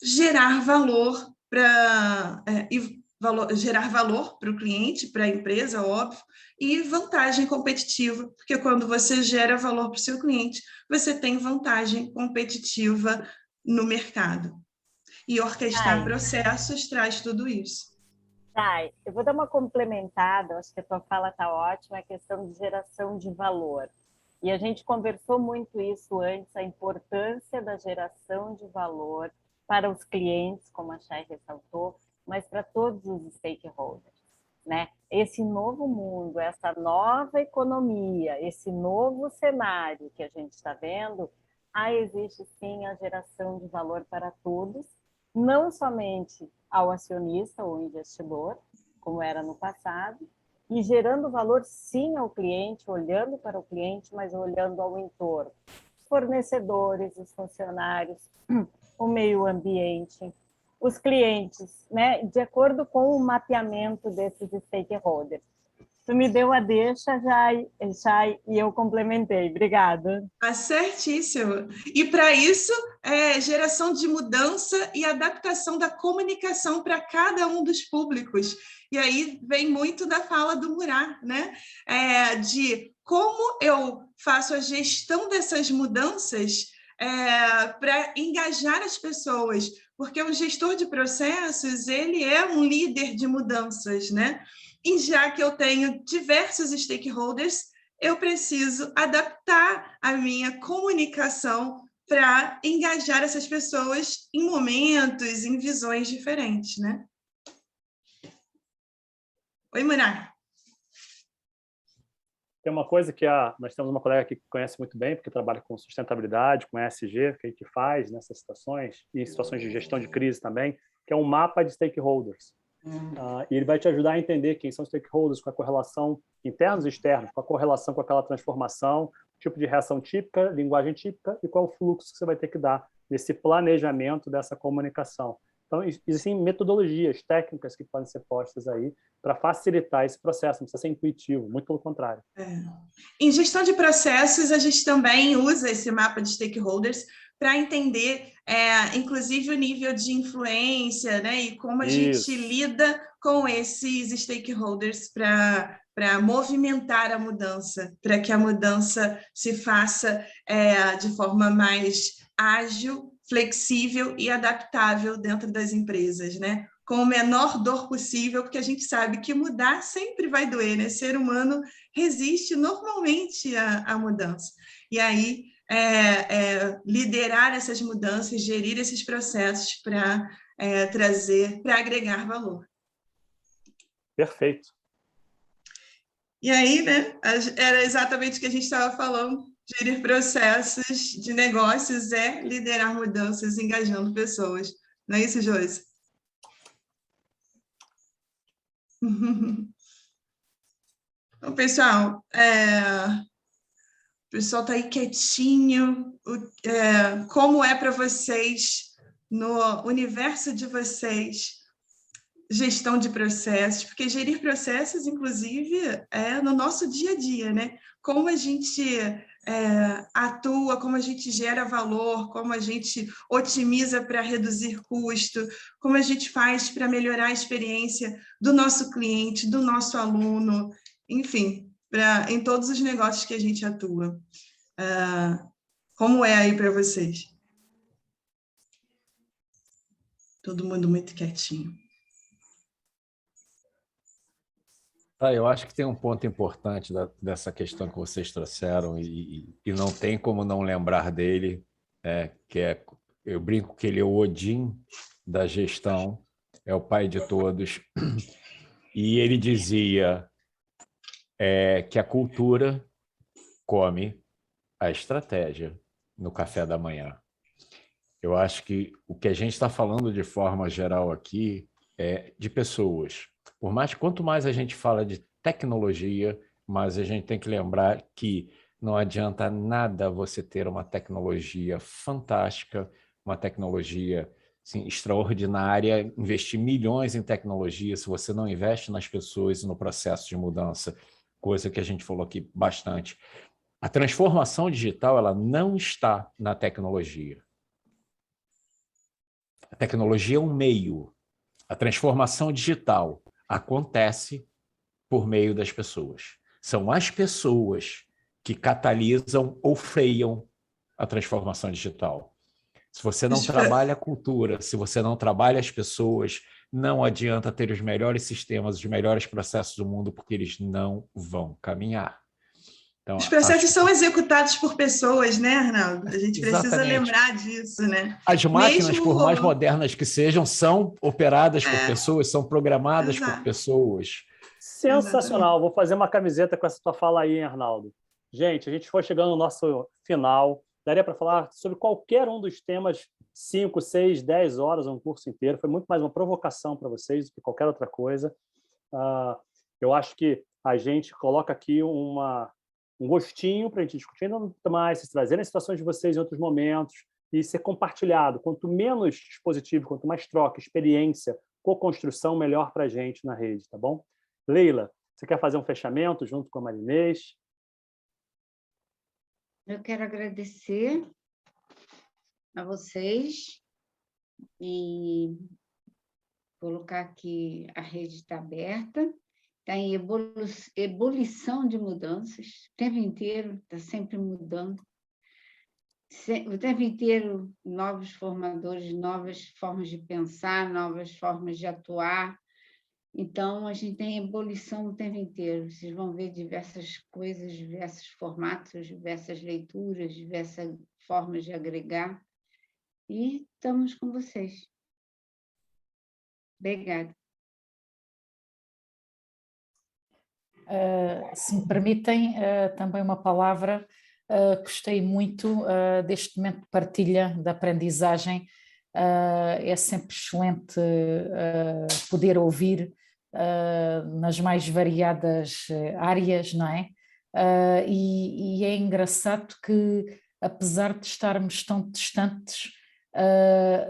Speaker 10: gerar valor para o cliente, para a empresa, óbvio, e vantagem competitiva, porque quando você gera valor para o seu cliente, você tem vantagem competitiva no mercado. E orquestrar processos traz tudo isso.
Speaker 11: Eu vou dar uma complementada, acho que a tua fala está ótima, a questão de geração de valor. E a gente conversou muito isso antes, a importância da geração de valor para os clientes, como a Chay ressaltou, mas para todos os stakeholders, né? Esse novo mundo, essa nova economia, esse novo cenário que a gente está vendo, existe sim a geração de valor para todos, não somente ao acionista ou investidor, como era no passado, e gerando valor, sim, ao cliente, olhando para o cliente, mas olhando ao entorno. Os fornecedores, os funcionários, o meio ambiente, os clientes, né? De acordo com o mapeamento desses stakeholders. Tu me deu a deixa, Chay, e eu complementei. Obrigada.
Speaker 10: Certíssimo. E para isso, geração de mudança e adaptação da comunicação para cada um dos públicos. E aí vem muito da fala do Murat, né? De como eu faço a gestão dessas mudanças para engajar as pessoas, porque o gestor de processos, ele é um líder de mudanças, né? E já que eu tenho diversos stakeholders, eu preciso adaptar a minha comunicação para engajar essas pessoas em momentos, em visões diferentes, né? Oi, Murat.
Speaker 7: Tem uma coisa que nós temos uma colega aqui que conhece muito bem, porque trabalha com sustentabilidade, com ESG, que a gente faz nessas situações, e em situações de gestão de crise também, que é um mapa de stakeholders. E ele vai te ajudar a entender quem são os stakeholders, com a correlação internos e externos, com a correlação com aquela transformação, tipo de reação típica, linguagem típica e qual o fluxo que você vai ter que dar nesse planejamento dessa comunicação. Então, existem metodologias, técnicas que podem ser postas aí para facilitar esse processo, não precisa ser intuitivo, muito pelo contrário.
Speaker 10: Em gestão de processos, a gente também usa esse mapa de stakeholders para entender, inclusive, o nível de influência, né? E como a gente lida com esses stakeholders para movimentar a mudança, para que a mudança se faça de forma mais ágil, flexível e adaptável dentro das empresas, né? Com o menor dor possível, porque a gente sabe que mudar sempre vai doer, né? Ser humano resiste normalmente à mudança. E aí, liderar essas mudanças, gerir esses processos para para agregar valor.
Speaker 7: Perfeito.
Speaker 10: E aí, né, era exatamente o que a gente estava falando, gerir processos de negócios liderar mudanças, engajando pessoas. Não é isso, Joyce? Então, pessoal, pessoal está aí quietinho. Como é para vocês, no universo de vocês, gestão de processos? Porque gerir processos, inclusive, é no nosso dia a dia, né? Como a gente atua, como a gente gera valor, como a gente otimiza para reduzir custo, como a gente faz para melhorar a experiência do nosso cliente, do nosso aluno, enfim, em todos os negócios que a gente atua. Como é aí para vocês? Todo mundo muito quietinho.
Speaker 3: Eu acho que tem um ponto importante dessa questão que vocês trouxeram e não tem como não lembrar dele, eu brinco que ele é o Odin da gestão, é o pai de todos, e ele dizia que a cultura come a estratégia no café da manhã. Eu acho que o que a gente está falando de forma geral aqui é de pessoas. Por mais, quanto mais a gente fala de tecnologia, mais a gente tem que lembrar que não adianta nada você ter uma tecnologia fantástica, uma tecnologia assim, extraordinária, investir milhões em tecnologia, se você não investe nas pessoas e no processo de mudança, coisa que a gente falou aqui bastante. A transformação digital, ela não está na tecnologia. A tecnologia é um meio. A transformação digital acontece por meio das pessoas. São as pessoas que catalisam ou freiam a transformação digital. Se você não trabalha a cultura, se você não trabalha as pessoas, não adianta ter os melhores sistemas, os melhores processos do mundo, porque eles não vão caminhar. Então,
Speaker 10: os processos são executados por pessoas, né, Arnaldo? A gente precisa lembrar disso, né?
Speaker 3: As máquinas, por mais modernas que sejam, são operadas por pessoas, são programadas por pessoas.
Speaker 7: Sensacional. Vou fazer uma camiseta com essa tua fala aí, hein, Arnaldo. Gente, a gente foi chegando no nosso final. Daria para falar sobre qualquer um dos temas 5, 6, 10 horas, um curso inteiro. Foi muito mais uma provocação para vocês do que qualquer outra coisa. Eu acho que a gente coloca aqui um gostinho para a gente discutir ainda mais, se trazerem as situações de vocês em outros momentos e ser compartilhado. Quanto menos dispositivo, quanto mais troca, experiência, co-construção, melhor para a gente na rede, tá bom? Leila, você quer fazer um fechamento junto com a Marinês?
Speaker 2: Eu quero agradecer a vocês e colocar aqui a rede está aberta. Está em ebulição de mudanças, o tempo inteiro, está sempre mudando. O tempo inteiro, novos formadores, novas formas de pensar, novas formas de atuar. Então, a gente tem ebulição o tempo inteiro. Vocês vão ver diversas coisas, diversos formatos, diversas leituras, diversas formas de agregar. E estamos com vocês. Obrigada.
Speaker 1: Se me permitem, também uma palavra, gostei muito deste momento de partilha da aprendizagem, é sempre excelente poder ouvir nas mais variadas áreas, não é? E é engraçado que, apesar de estarmos tão distantes,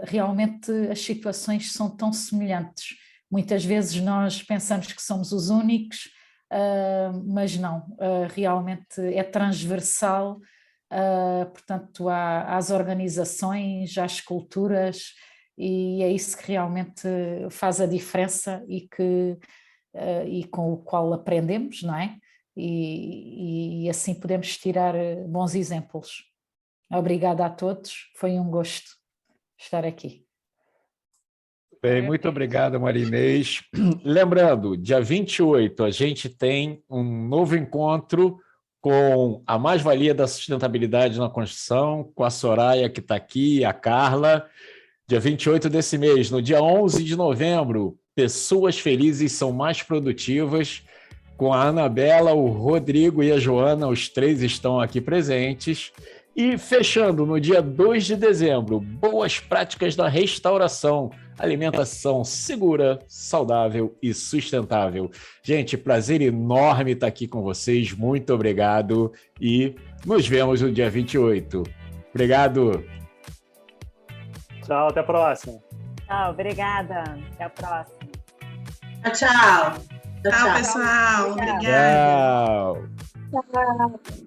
Speaker 1: realmente as situações são tão semelhantes. Muitas vezes nós pensamos que somos os únicos, mas não, realmente é transversal, portanto, às organizações, às culturas, e é isso que realmente faz a diferença e com o qual aprendemos, não é? E assim podemos tirar bons exemplos. Obrigada a todos, foi um gosto estar aqui.
Speaker 3: Bem, muito obrigado, Marinês. Lembrando, dia 28, a gente tem um novo encontro com a mais-valia da sustentabilidade na construção, com a Soraya, que está aqui, a Carla. Dia 28 desse mês, no dia 11 de novembro, Pessoas Felizes São Mais Produtivas, com a Anabela, o Rodrigo e a Joana, os três estão aqui presentes. E fechando no dia 2 de dezembro, boas práticas da restauração, alimentação segura, saudável e sustentável. Gente, prazer enorme estar aqui com vocês, muito obrigado e nos vemos no dia 28. Obrigado.
Speaker 7: Tchau, até a próxima.
Speaker 11: Tchau, obrigada. Até a próxima.
Speaker 10: Tchau, pessoal. Obrigada.
Speaker 3: Tchau.
Speaker 6: Tchau.